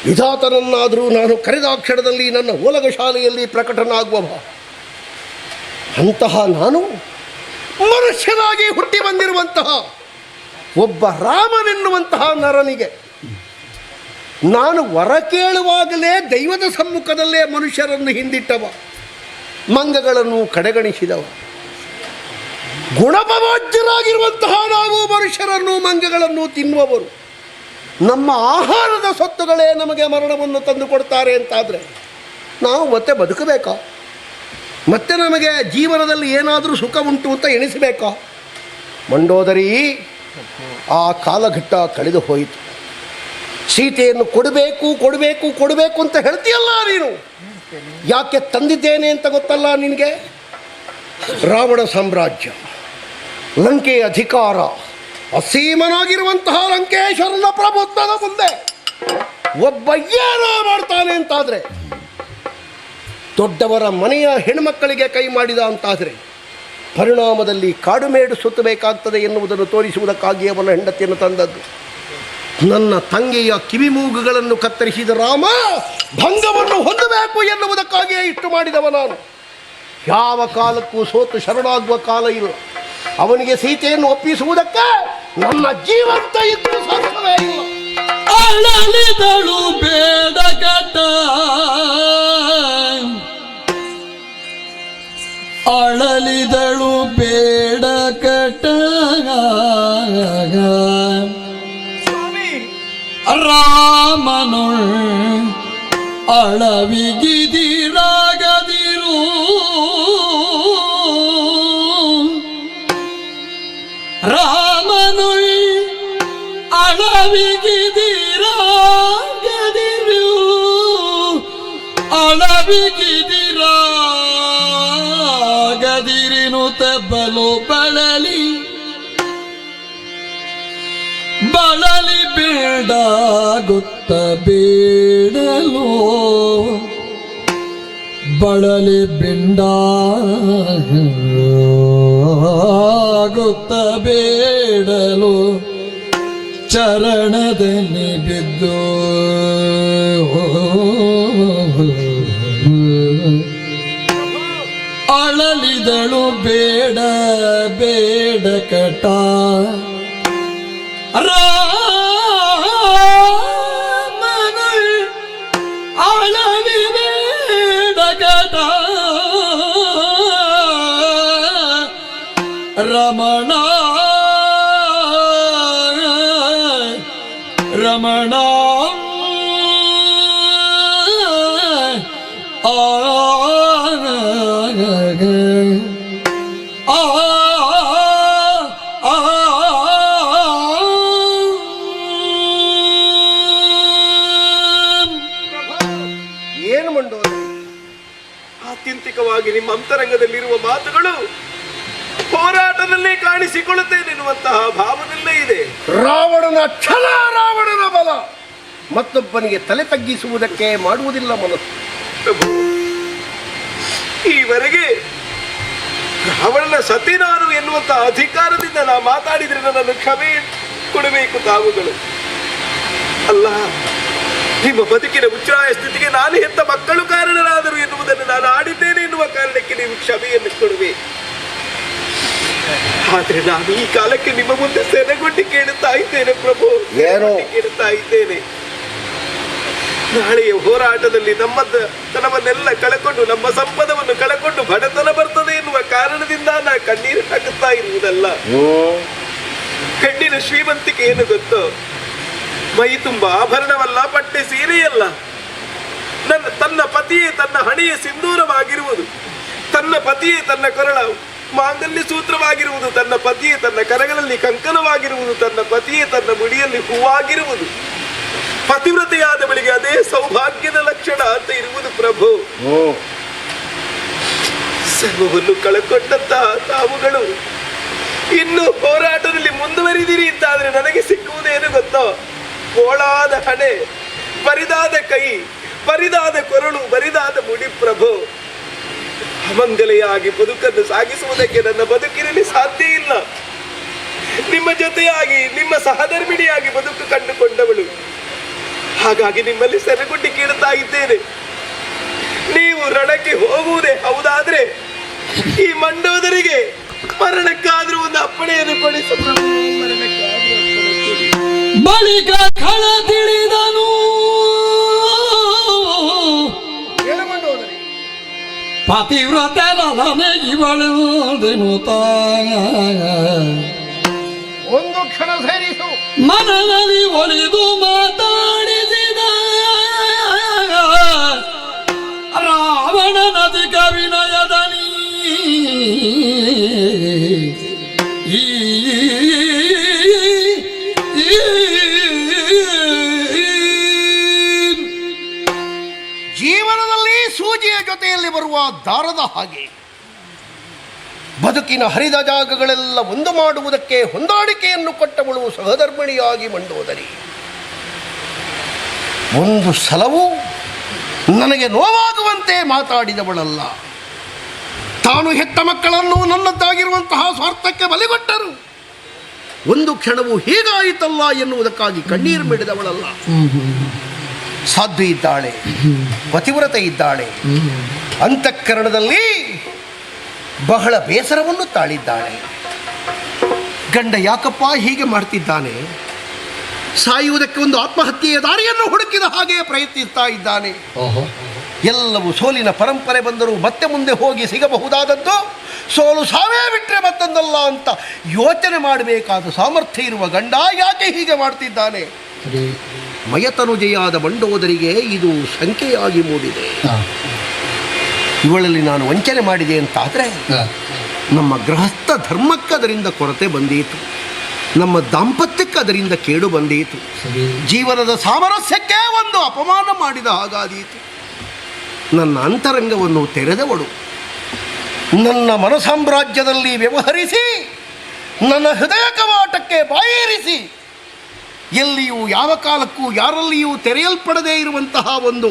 ವಿಧಾತನನ್ನಾದರೂ ನಾನು ಕರೆದ ಕ್ಷಣದಲ್ಲಿ ನನ್ನ ಓಲಗ ಶಾಲೆಯಲ್ಲಿ ಪ್ರಕಟನಾಗುವ ಅಂತಹ ನಾನು ಮನುಷ್ಯನಾಗಿ ಹುಟ್ಟಿ ಬಂದಿರುವಂತಹ ಒಬ್ಬ ರಾಮನೆನ್ನುವಂತಹ ನರನಿಗೆ ನಾನು ವರ ಕೇಳುವಾಗಲೇ ದೈವದ ಸಮ್ಮುಖದಲ್ಲೇ ಮನುಷ್ಯರನ್ನು ಹಿಂದಿಟ್ಟವ, ಮಂಗಗಳನ್ನು ಕಡೆಗಣಿಸಿದವ. ಗುಣಪವಾಜ್ಯರಾಗಿರುವಂತಹ ನಾವು ಮನುಷ್ಯರನ್ನು ಮಂಗಗಳನ್ನು ತಿನ್ನುವವರು. ನಮ್ಮ ಆಹಾರದ ಸೊತ್ತುಗಳೇ ನಮಗೆ ಮರಣವನ್ನು ತಂದು ಕೊಡ್ತಾರೆ ಅಂತಾದರೆ ನಾವು ಮತ್ತೆ ಬದುಕಬೇಕಾ? ಮತ್ತೆ ನಮಗೆ ಜೀವನದಲ್ಲಿ ಏನಾದರೂ ಸುಖ ಉಂಟು ಅಂತ ಎಣಿಸಬೇಕಾ? ಮಂಡೋದರಿ, ಆ ಕಾಲಘಟ್ಟ ಕಳೆದು ಹೋಯಿತು. ಸೀತೆಯನ್ನು ಕೊಡಬೇಕು ಕೊಡಬೇಕು ಕೊಡಬೇಕು ಅಂತ ಹೇಳ್ತೀಯಲ್ಲ ನೀನು. ಯಾಕೆ ತಂದಿದ್ದೇನೆ ಅಂತ ಗೊತ್ತಲ್ಲ ನಿನಗೆ? ರಾವಣ ಸಾಮ್ರಾಜ್ಯ, ಲಂಕೆಯ ಅಧಿಕಾರ, ಅಸೀಮನಾಗಿರುವಂತಹ ಲಂಕೇಶ್ವರನ ಪ್ರಭುತ್ವದ ಮುಂದೆ ಒಬ್ಬ ಏನೋ ಮಾಡ್ತಾನೆ ಅಂತಾದರೆ, ದೊಡ್ಡವರ ಮನೆಯ ಹೆಣ್ಮಕ್ಕಳಿಗೆ ಕೈ ಮಾಡಿದ ಅಂತಾದರೆ ಪರಿಣಾಮದಲ್ಲಿ ಕಾಡುಮೇಡು ಸುತ್ತಬೇಕಾಗ್ತದೆ ಎನ್ನುವುದನ್ನು ತೋರಿಸುವುದಕ್ಕಾಗಿ ಅವನ ಹೆಂಡತಿಯನ್ನು ತಂದದ್ದು. ನನ್ನ ತಂಗಿಯ ಕಿವಿಮೂಗುಗಳನ್ನು ಕತ್ತರಿಸಿದ ರಾಮ ಭಂಗವನ್ನು ಹೊಂದಬೇಕು ಎನ್ನುವುದಕ್ಕಾಗಿಯೇ ಇಷ್ಟು ಮಾಡಿದವ ನಾನು. ಯಾವ ಕಾಲಕ್ಕೂ ಸೋತು ಶರಣಾಗುವ ಕಾಲ ಇಲ್ಲ. ಅವನಿಗೆ ಸೀತೆಯನ್ನು ಒಪ್ಪಿಸುವುದಕ್ಕೆ ನನ್ನ ಜೀವಂತ ಇದ್ದು ಸಾಧ್ಯವೇ ಇಲ್ಲ. ಅಳಲಿದಳು ಬೇಡಗಟ, ಅಳಲಿದಳು ಬೇಡಗಟ, ರಾಮನು ಅಳವಿಗಿದಿರಾಗದಿರು, ರಾಮನು ಅಳವಿಗಿದಿರಾಗದಿರು, ಅಳವಿಗಿದಿರಾಗದಿರಿನು ತೆಬ್ಬಲು ಬಳಲಿ ಬಳಲಿ ಬೇಡ ಗೊತ್ತ ಬೇಡಲು, ಬಳಲಿ ಬಿಂಡ ಗೊತ್ತ ಬೇಡಲು, ಚರಣದಲ್ಲಿ ಬಿದ್ದು ಅಳಲಿದಳು ಬೇಡ ಬೇಡ ಕಟ, ರಾಮನು ಅಳವಿ ಬೇಡ ಕಟ, ರಮಣ ರಮಣ ಏನು ಮಂಡೋದರಿ? ಆತ್ಯಂತಿಕವಾಗಿ ನಿಮ್ಮ ಅಂತರಂಗದಲ್ಲಿರುವ ಮಾತುಗಳು ಹೋರಾಟದಲ್ಲೇ ಕಾಣಿಸಿಕೊಳ್ಳುತ್ತೇನೆ ಎನ್ನುವಂತಹ ಭಾವನಲ್ಲೇ ಇದೆ. ರಾವಣನ ಛಲ, ರಾವಣನ ಬಲ ಮತ್ತೊಬ್ಬನಿಗೆ ತಲೆ ತಗ್ಗಿಸುವುದಕ್ಕೆ ಮಾಡುವುದಿಲ್ಲ ಮನಸ್ಸು. ಪ್ರಭು, ಈವರೆಗೆ ರಾವಣನ ಸತಿ ನಾನು ಎನ್ನುವಂತಹ ಅಧಿಕಾರದಿಂದ ನಾ ಮಾತಾಡಿದರೆ ನನ್ನನ್ನು ಕ್ಷಮೆ ಕೊಡಬೇಕು ತಾವುಗಳು. ಅಲ್ಲ, ನಿಮ್ಮ ಬದುಕಿನ ಉಚ್ಛ್ರಾಯ ಸ್ಥಿತಿಗೆ ನಾನು ಹೆತ್ತ ಮಕ್ಕಳು ಕಾರಣರಾದರು ಎನ್ನುವುದನ್ನು ನಾನು ಆಡಿದ್ದೇನೆ ಎನ್ನುವ ಕಾರಣಕ್ಕೆ ನೀವು ಕ್ಷಮೆಯನ್ನು ಕೊಡುವೆ. ಆದ್ರೆ ನಾನು ಈ ಕಾಲಕ್ಕೆ ನಿಮ್ಮ ಮುಂದೆ ಸೆನೆಗೊಂಡು ಕೇಳುತ್ತಾ ಇದ್ದೇನೆ ಪ್ರಭು, ಕೇಳುತ್ತಾ ಇದ್ದೇನೆ. ನಾಳೆಯ ಹೋರಾಟದಲ್ಲಿ ನಮ್ಮದನವನ್ನೆಲ್ಲ ಕಳಕೊಂಡು, ನಮ್ಮ ಸಂಪದವನ್ನು ಕಳಕೊಂಡು ಬಡತನ ಬರ್ತದೆ ಎನ್ನುವ ಕಾರಣದಿಂದ ನಾನು ಕಣ್ಣೀರು ಹಾಕುತ್ತಾ ಇರುವುದಲ್ಲ. ಹೆಣ್ಣಿನ ಶ್ರೀಮಂತಿಕೆ ಏನು ಗೊತ್ತೋ? ಮೈ ತುಂಬ ಆಭರಣವಲ್ಲ, ಬಟ್ಟೆ ಸೀರೆಯಲ್ಲ, ತನ್ನ ಪತಿಯೇ ತನ್ನ ಹಣೆಯ ಸಿಂಧೂರವಾಗಿರುವುದು, ತನ್ನ ಪತಿಯೇ ತನ್ನ ಕೊರಳ ಮಾಂಗಲ್ಯ ಸೂತ್ರವಾಗಿರುವುದು, ತನ್ನ ಪತಿಯೇ ತನ್ನ ಕರಗಳಲ್ಲಿ ಕಂಕಣವಾಗಿರುವುದು, ತನ್ನ ಪತಿಯೇ ತನ್ನ ಮುಡಿಯಲ್ಲಿ ಹೂವಾಗಿರುವುದು. ಪತಿವ್ರತೆಯಾದ ಬಳಿಗೆ ಅದೇ ಸೌಭಾಗ್ಯದ ಲಕ್ಷಣ ಅಂತ ಇರುವುದು ಪ್ರಭು. ಸರ್ವವನ್ನು ಕಳಕೊಂಡಂತಹ ತಾವುಗಳು ಇನ್ನು ಹೋರಾಟದಲ್ಲಿ ಮುಂದುವರಿದಿರಿ ಅಂತಾದ್ರೆ ನನಗೆ ಸಿಕ್ಕುವುದೇನು ಗೊತ್ತೋ? ಬೋಳಾದ ಹಣೆ, ಬರಿದಾದ ಕೈ, ಬರಿದಾದ ಕೊರಳು, ಬರಿದಾದ ಮುಡಿ ಪ್ರಭು. ಅಮಂಗಲೆಯಾಗಿ ಬದುಕನ್ನು ಸಾಗಿಸುವುದಕ್ಕೆ ನನ್ನ ಬದುಕಿನಲ್ಲಿ ಸಾಧ್ಯ ಇಲ್ಲ. ನಿಮ್ಮ ಜೊತೆಯಾಗಿ, ನಿಮ್ಮ ಸಹಧರ್ಮಿಣಿಯಾಗಿ ಬದುಕು ಕಂಡುಕೊಂಡವಳು. ಹಾಗಾಗಿ ನಿಮ್ಮಲ್ಲಿ ಸೆರೆಗುಂಡಿ ಕೇಳುತ್ತಾ ಇದ್ದೇನೆ. ನೀವು ರಣಕ್ಕೆ ಹೋಗುವುದೇ ಹೌದಾದ್ರೆ ಈ ಮಂಡೋದರಿಗೆ ಮರಣಕ್ಕಾದ್ರೂ ಒಂದು ಅಪ್ಪಣೆಯನ್ನು ಕೊಡಿಸು ಪ್ರಭು, ಮರಣಕ್ಕಾದ್ರೂ ಬಳಿಕ ಕಳ ತಿಳಿದನು ಪತಿವ್ರತನೇ ಇವಳು ಒಂದು ಕ್ಷಣ ಸೇರಿಸು. ಮನದಲ್ಲಿ ಒಲಿದು ಮಾತಾಡಿಸಿದ ರಾವಣನಧಿಕ ವಿನಯದನಿ ಜೀವನದಲ್ಲಿ ಸೂಜಿಯ ಜೊತೆಯಲ್ಲಿ ಬರುವ ದಾರದ ಹಾಗೆ ಬದುಕಿನ ಹರಿದ ಜಾಗಗಳೆಲ್ಲ ಒಂದು ಮಾಡುವುದಕ್ಕೆ ಹೊಂದಾಣಿಕೆಯನ್ನು ಕೊಟ್ಟವಳು ಸಹಧರ್ಮಿಣಿಯಾಗಿ ಮಂಡೋದರಿ. ಒಂದು ಸಲವೂ ನನಗೆ ನೋವಾಗುವಂತೆ ಮಾತಾಡಿದವಳಲ್ಲ. ತಾನು ಹೆತ್ತ ಮಕ್ಕಳನ್ನು ನನ್ನದ್ದಾಗಿರುವಂತಹ ಸ್ವಾರ್ಥಕ್ಕೆ ಬಲಿಗೊಟ್ಟರು. ಒಂದು ಕ್ಷಣವೂ ಹೀಗಾಯಿತಲ್ಲ ಎನ್ನುವುದಕ್ಕಾಗಿ ಕಣ್ಣೀರು ಮಿಡಿದವಳಲ್ಲ. ಸಾಧ್ವಿ ಇದ್ದಾಳೆ, ಪತಿವ್ರತೆ ಇದ್ದಾಳೆ, ಅಂತಃಕರಣದಲ್ಲಿ ಬಹಳ ಬೇಸರವನ್ನು ತಾಳಿದ್ದಾಳೆ. ಗಂಡ ಯಾಕಪ್ಪ ಹೀಗೆ ಮಾಡ್ತಿದ್ದಾನೆ, ಸಾಯುವುದಕ್ಕೆ ಒಂದು ಆತ್ಮಹತ್ಯೆಯ ದಾರಿಯನ್ನು ಹುಡುಕಿದ ಹಾಗೆ ಪ್ರಯತ್ನಿಸ್ತಾ ಇದ್ದಾನೆ. ಎಲ್ಲವೂ ಸೋಲಿನ ಪರಂಪರೆ ಬಂದರೂ ಮತ್ತೆ ಮುಂದೆ ಹೋಗಿ ಸಿಗಬಹುದಾದದ್ದು ಸೋಲು ಸಾವೇ ಬಿಟ್ಟರೆ ಮತ್ತೊಂದಲ್ಲ ಅಂತ ಯೋಚನೆ ಮಾಡಬೇಕಾದ ಸಾಮರ್ಥ್ಯ ಇರುವ ಗಂಡ ಯಾಕೆ ಹೀಗೆ ಮಾಡ್ತಿದ್ದಾನೆ? ಮಯತನುಜೆಯಾದ ಮಂಡೋದರಿಗೆ ಇದು ಸಂಖ್ಯೆಯಾಗಿ ಮೂಡಿದೆ. ಇವಳಲ್ಲಿ ನಾನು ವಂಚನೆ ಮಾಡಿದೆ ಅಂತಾದರೆ ನಮ್ಮ ಗೃಹಸ್ಥ ಧರ್ಮಕ್ಕೆ ಅದರಿಂದ ಕೊರತೆ ಬಂದೀತು, ನಮ್ಮ ದಾಂಪತ್ಯಕ್ಕೆ ಅದರಿಂದ ಕೇಡು ಬಂದೀತು, ಜೀವನದ ಸಾಮರಸ್ಯಕ್ಕೆ ಒಂದು ಅಪಮಾನ ಮಾಡಿದ ಹಾಗಾದೀತು. ನನ್ನ ಅಂತರಂಗವನ್ನು ತೆರೆದವಳು, ನನ್ನ ಮನಸಾಮ್ರಾಜ್ಯದಲ್ಲಿ ವ್ಯವಹರಿಸಿ ನನ್ನ ಹೃದಯ ಕವಾಟಕ್ಕೆ ಬಾಯಿರಿಸಿ ಎಲ್ಲಿಯೂ ಯಾವ ಕಾಲಕ್ಕೂ ಯಾರಲ್ಲಿಯೂ ತೆರೆಯಲ್ಪಡದೇ ಇರುವಂತಹ ಒಂದು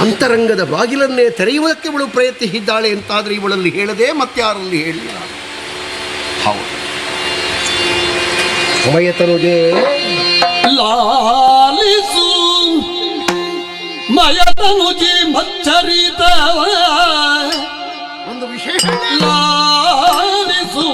ಅಂತರಂಗದ ಬಾಗಿಲನ್ನೇ ತೆರೆಯುವುದಕ್ಕೆ ಇವಳು ಪ್ರಯತ್ನಿಸಿದ್ದಾಳೆ ಅಂತಾದರೆ ಇವಳಲ್ಲಿ ಹೇಳದೆ ಮತ್ತಾರಲ್ಲಿ ಹೇಳಿಲ್ಲ. ಹೌದು, ಮಯತನುಜೆ ಲಾಲಿಸು ಮಯತನುಜಿ ಮಚ್ಚರಿತವ ಒಂದು ವಿಶೇಷ ಲಾಲಿಸು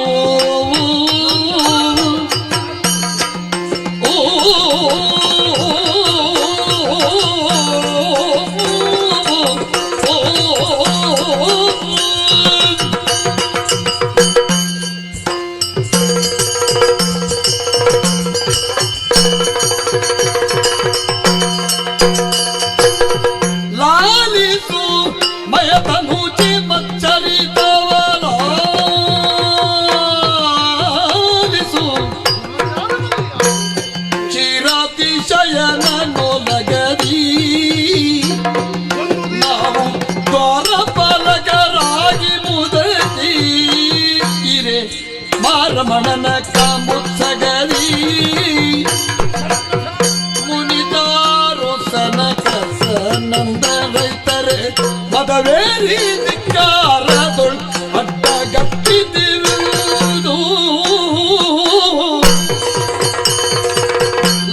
ರಮಣನ ಕಾಮುತ್ಸಗರಿ ಮುನಿದಾರೋಸನ ಕಸನಂದ ರೈತರೆ ಮದವೇರಿ ಧಿಕ್ಕಾರದೊಳ್ ಅಡ್ಡಗಟ್ಟಿದಿರುವುದು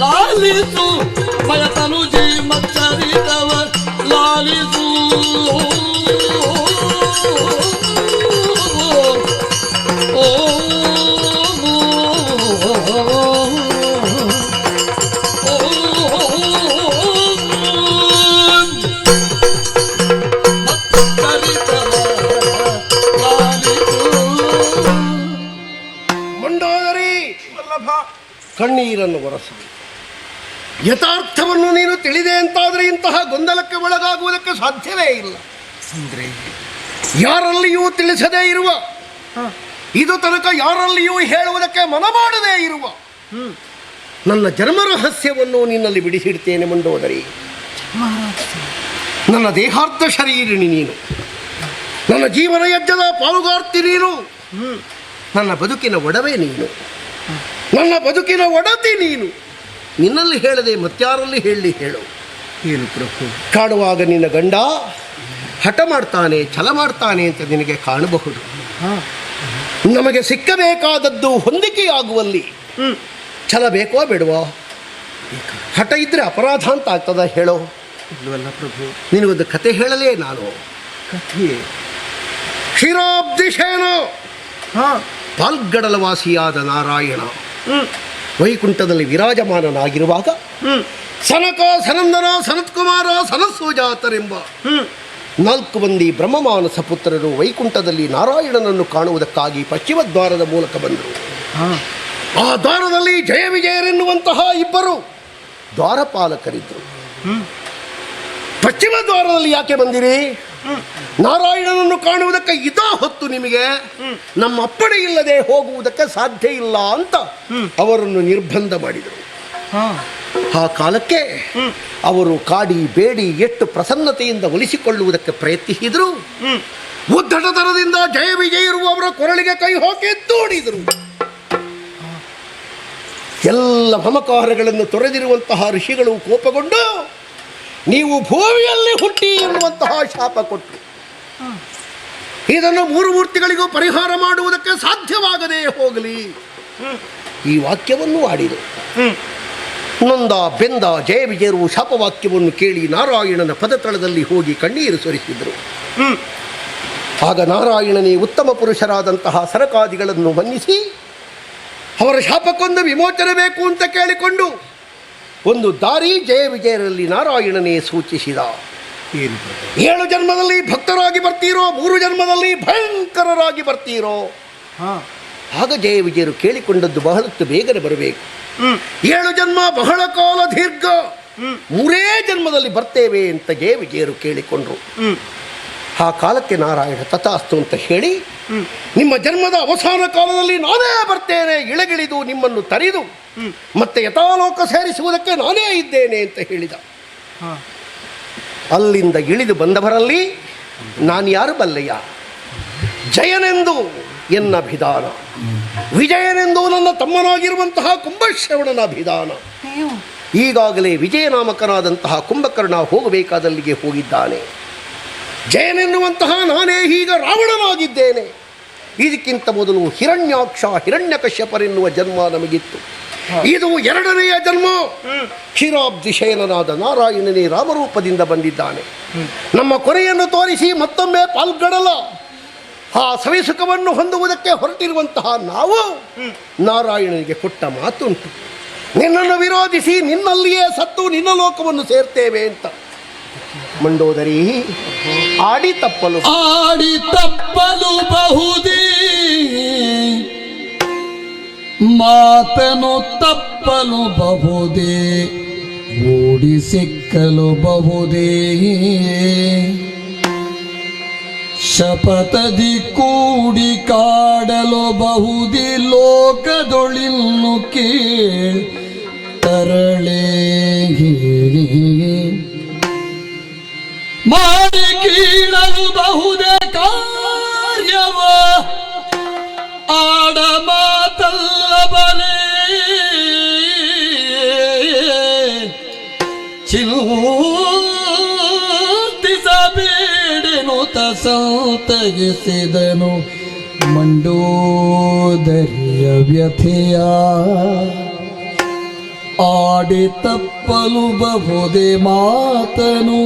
ಲಾಲಿಸು ಮಯತನ ಮಂಡೋದರಿ, ವಲ್ಲಭ, ಕಣ್ಣೀರನ್ನು ಒರೆಸು. ಯಥಾರ್ಥವನ್ನು ನೀನು ತಿಳಿದೆ ಅಂತಾದರೆ ಇಂತಹ ಗೊಂದಲಕ್ಕೆ ಒಳಗಾಗುವುದಕ್ಕೆ ಸಾಧ್ಯವೇ ಇಲ್ಲ. ಅಂದ್ರೆ ಯಾರಲ್ಲಿಯೂ ತಿಳಿಸದೇ ಇರುವ, ಇದು ತನಕ ಯಾರಲ್ಲಿಯೂ ಹೇಳುವುದಕ್ಕೆ ಮನಮಾಡದೇ ಇರುವ ನನ್ನ ಜನ್ಮ ರಹಸ್ಯವನ್ನು ನಿನ್ನಲ್ಲಿ ಬಿಡಿಸಿಡ್ತೇನೆ ಮಂಡೋದರಿ. ನನ್ನ ದೇಹಾರ್ಧ ಶರೀರಿಣಿ ನೀನು, ನನ್ನ ಜೀವನ ಯಜ್ಞದ ಪಾಲುಗಾರ್ತಿ ನೀನು, ನನ್ನ ಬದುಕಿನ ಒಡವೆ ನೀನು, ನನ್ನ ಬದುಕಿನ ಒಡತಿ ನೀನು. ನಿನ್ನಲ್ಲಿ ಹೇಳದೆ ಮತ್ಯಾರಲ್ಲಿ ಹೇಳು. ಏನು ಪ್ರಭು? ಕಾಣುವಾಗ ನಿನ್ನ ಗಂಡ ಹಠ ಮಾಡ್ತಾನೆ, ಛಲ ಮಾಡ್ತಾನೆ ಅಂತ ನಿನಗೆ ಕಾಣಬಹುದು. ನಮಗೆ ಸಿಕ್ಕಬೇಕಾದದ್ದು ಹೊಂದಿಕೆಯಾಗುವಲ್ಲಿ ಛಲ ಬೇಕೋ ಬೇಡವೋ? ಹಠ ಇದ್ರೆ ಅಪರಾಧ ಅಂತ ಆಗ್ತದ ಹೇಳೋ? ಇಲ್ವಲ್ಲ ಪ್ರಭು. ನಿನಗೊಂದು ಕತೆ ಹೇಳಲೇ ನಾನು. ಕಥೆಯೇ? ಕ್ಷೀರಾಬ್ಧಿಶೇನ ಪಾಲ್ಗಡಲವಾಸಿಯಾದ ನಾರಾಯಣ ವೈಕುಂಠದಲ್ಲಿ ವಿರಾಜಮಾನನಾಗಿರುವಾಗ ಸನಕ, ಸನಂದನ, ಸನತ್ಕುಮಾರ, ಸನತ್ಸುಜಾತರೆಂಬ 4 ಮಂದಿ ಬ್ರಹ್ಮಮಾನಸ ಪುತ್ರರು ವೈಕುಂಠದಲ್ಲಿ ನಾರಾಯಣನನ್ನು ಕಾಣುವುದಕ್ಕಾಗಿ ಪಶ್ಚಿಮ ದ್ವಾರದ ಮೂಲಕ ಬಂದರು. ಆ ದ್ವಾರದಲ್ಲಿ ಜಯ ವಿಜಯರೆನ್ನುವಂತಹ 2 ದ್ವಾರಪಾಲಕರಿದ್ದರು. ಪಶ್ಚಿಮ ದ್ವಾರದಲ್ಲಿ ಯಾಕೆ ಬಂದಿರಿ? ನಾರಾಯಣನನ್ನು ಕಾಣುವುದಕ್ಕೆ ಇದಾ ಹೊತ್ತು ನಿಮಗೆ ನಮ್ಮ ಅಪ್ಪಣೆ ಇಲ್ಲದೆ ಹೋಗುವುದಕ್ಕೆ ಸಾಧ್ಯ ಇಲ್ಲ ಅಂತ ಅವರನ್ನು ನಿರ್ಬಂಧ ಮಾಡಿದರು. ಆ ಕಾಲಕ್ಕೆ ಅವರು ಕಾಡಿ ಬೇಡಿ ಎಷ್ಟು ಪ್ರಸನ್ನತೆಯಿಂದ ಒಲಿಸಿಕೊಳ್ಳುವುದಕ್ಕೆ ಪ್ರಯತ್ನಿಸಿದರು. ಉದ್ದಟತನದಿಂದ ಜಯ ವಿಜಯರು ಅವರ ಕೊರಳಿಗೆ ಕೈ ಹಾಕಿ ದೂಡಿದರು. ಎಲ್ಲ ಮಮಕಾರಗಳನ್ನು ತೊರೆದಿರುವಂತಹ ಋಷಿಗಳು ಕೋಪಗೊಂಡು ನೀವು ಭೂಮಿಯಲ್ಲಿ ಹುಟ್ಟಿ ಎನ್ನುವಂತಹ ಶಾಪ ಕೊಟ್ಟರು. ಇದನ್ನು 3 ಮೂರ್ತಿಗಳಿಗೂ ಪರಿಹಾರ ಮಾಡುವುದಕ್ಕೆ ಸಾಧ್ಯವಾಗದೇ ಹೋಗಲಿ ಈ ವಾಕ್ಯವನ್ನು ಆಡಿದರು. ನೊಂದ ಬೆಂದ ಜಯ ವಿಜಯರು ಶಾಪವಾಕ್ಯವನ್ನು ಕೇಳಿ ನಾರಾಯಣನ ಪದತಳದಲ್ಲಿ ಹೋಗಿ ಕಣ್ಣೀರು ಸುರಿಸಿದರು. ಆಗ ನಾರಾಯಣನೇ ಉತ್ತಮ ಪುರುಷರಾದಂತಹ ಸರಕಾದಿಗಳನ್ನು ಮನ್ನಿಸಿ ಅವರ ಶಾಪಕ್ಕೊಂದು ವಿಮೋಚನೆ ಬೇಕು ಅಂತ ಕೇಳಿಕೊಂಡು ಒಂದು ದಾರಿ ಜಯ ವಿಜಯರಲ್ಲಿ ನಾರಾಯಣನೇ ಸೂಚಿಸಿದ. 7 ಜನ್ಮದಲ್ಲಿ ಭಕ್ತರಾಗಿ ಬರ್ತೀರೋ, 3 ಜನ್ಮದಲ್ಲಿ ಭಯಂಕರರಾಗಿ ಬರ್ತೀರೋ. ಆಗ ಜಯ ವಿಜಯರು ಕೇಳಿಕೊಂಡದ್ದು ಬಹಳಷ್ಟು ಬೇಗನೆ ಬರಬೇಕು. 7 ಜನ್ಮ ಬಹಳ ಕಾಲ ದೀರ್ಘ, 3 ಜನ್ಮದಲ್ಲಿ ಬರ್ತೇವೆ ಅಂತ ಜಯ ವಿಜಯರು ಕೇಳಿಕೊಂಡ್ರು. ಆ ಕಾಲಕ್ಕೆ ನಾರಾಯಣ ತಥಾಸ್ತು ಅಂತ ಹೇಳಿ, ನಿಮ್ಮ ಜನ್ಮದ ಅವಸಾನ ಕಾಲದಲ್ಲಿ ನಾನೇ ಬರ್ತೇನೆ, ಇಳಗಿಳಿದು ನಿಮ್ಮನ್ನು ತರಿದು ಮತ್ತೆ ಯಥಾಲೋಕ ಸೇರಿಸುವುದಕ್ಕೆ ನಾನೇ ಇದ್ದೇನೆ ಅಂತ ಹೇಳಿದ. ಅಲ್ಲಿಂದ ಇಳಿದು ಬಂದವರಲ್ಲಿ ನಾನು ಯಾರು ಬಲ್ಲೆಯ? ಜಯನೆಂದು ಎನ್ನ ಅಭಿಧಾನ, ವಿಜಯನೆಂದು ನನ್ನ ತಮ್ಮನಾಗಿರುವಂತಹ ಕುಂಭಶ್ರವಣನ ಅಭಿಧಾನ. ಈಗಾಗಲೇ ವಿಜಯನಾಮಕನಾದಂತಹ ಕುಂಭಕರ್ಣ ಹೋಗಬೇಕಾದಲ್ಲಿಗೆ ಹೋಗಿದ್ದಾನೆ. ಜಯನೆನ್ನುವಂತಹ ನಾನೇ ಈಗ ರಾವಣನಾಗಿದ್ದೇನೆ. ಇದಕ್ಕಿಂತ ಮೊದಲು ಹಿರಣ್ಯಾಕ್ಷ, ಹಿರಣ್ಯಕಶ್ಯಪರೆನ್ನುವ ಜನ್ಮ ನಮಗಿತ್ತು. ಇದು 2ನೆಯ ಜನ್ಮ. ಕ್ಷೀರಾಬ್ಧಿಶಯನನಾದ ನಾರಾಯಣನೇ ರಾಮರೂಪದಿಂದ ಬಂದಿದ್ದಾನೆ. ನಮ್ಮ ಕೊರೆಯನ್ನು ತೋರಿಸಿ ಮತ್ತೊಮ್ಮೆ ಪಾಲ್ಗಡಲ ಆ ಸವಿಸುಖವನ್ನು ಹೊಂದುವುದಕ್ಕೆ ಹೊರಟಿರುವಂತಹ ನಾವು ನಾರಾಯಣನಿಗೆ ಕೊಟ್ಟ ಮಾತುಂಟು, ನಿನ್ನನ್ನು ವಿರೋಧಿಸಿ ನಿನ್ನಲ್ಲಿಯೇ ಸತ್ತು ನಿನ್ನ ಲೋಕವನ್ನು ಸೇರ್ತೇವೆ ಅಂತ. ಮಂಡೋದರಿ, ಆಡಿ ತಪ್ಪಲು ಬಹುದೇ, ಮಾತನು ತಪ್ಪಲು ಬಹುದೇ, ಓಡಿ ಸಿಕ್ಕಲು ಬಹುದೇ, ಶಪಥದಿ ಕೂಡಿ ಕಾಡಲು ಬಹುದಿ, ಲೋಕದೊಳಿನ್ನು ಕೇಳ್ ತರಳೇ, ಮಾಡಿ ಕೀಳಲು ಬಹುದೇ ಕಾರ್ಯವ, ಆಡ ಮಾತಲ್ಲ ಬಲೆ, ಚಿಂತಿಸಬೇಡೆನು ಸಂತಗಿಸಿದನು ಮಂಡೋದರಿಯ ವ್ಯಥೆಯ. ಆಡಿ ತಪ್ಪಲು ಬಹುದೇ ಮಾತನು,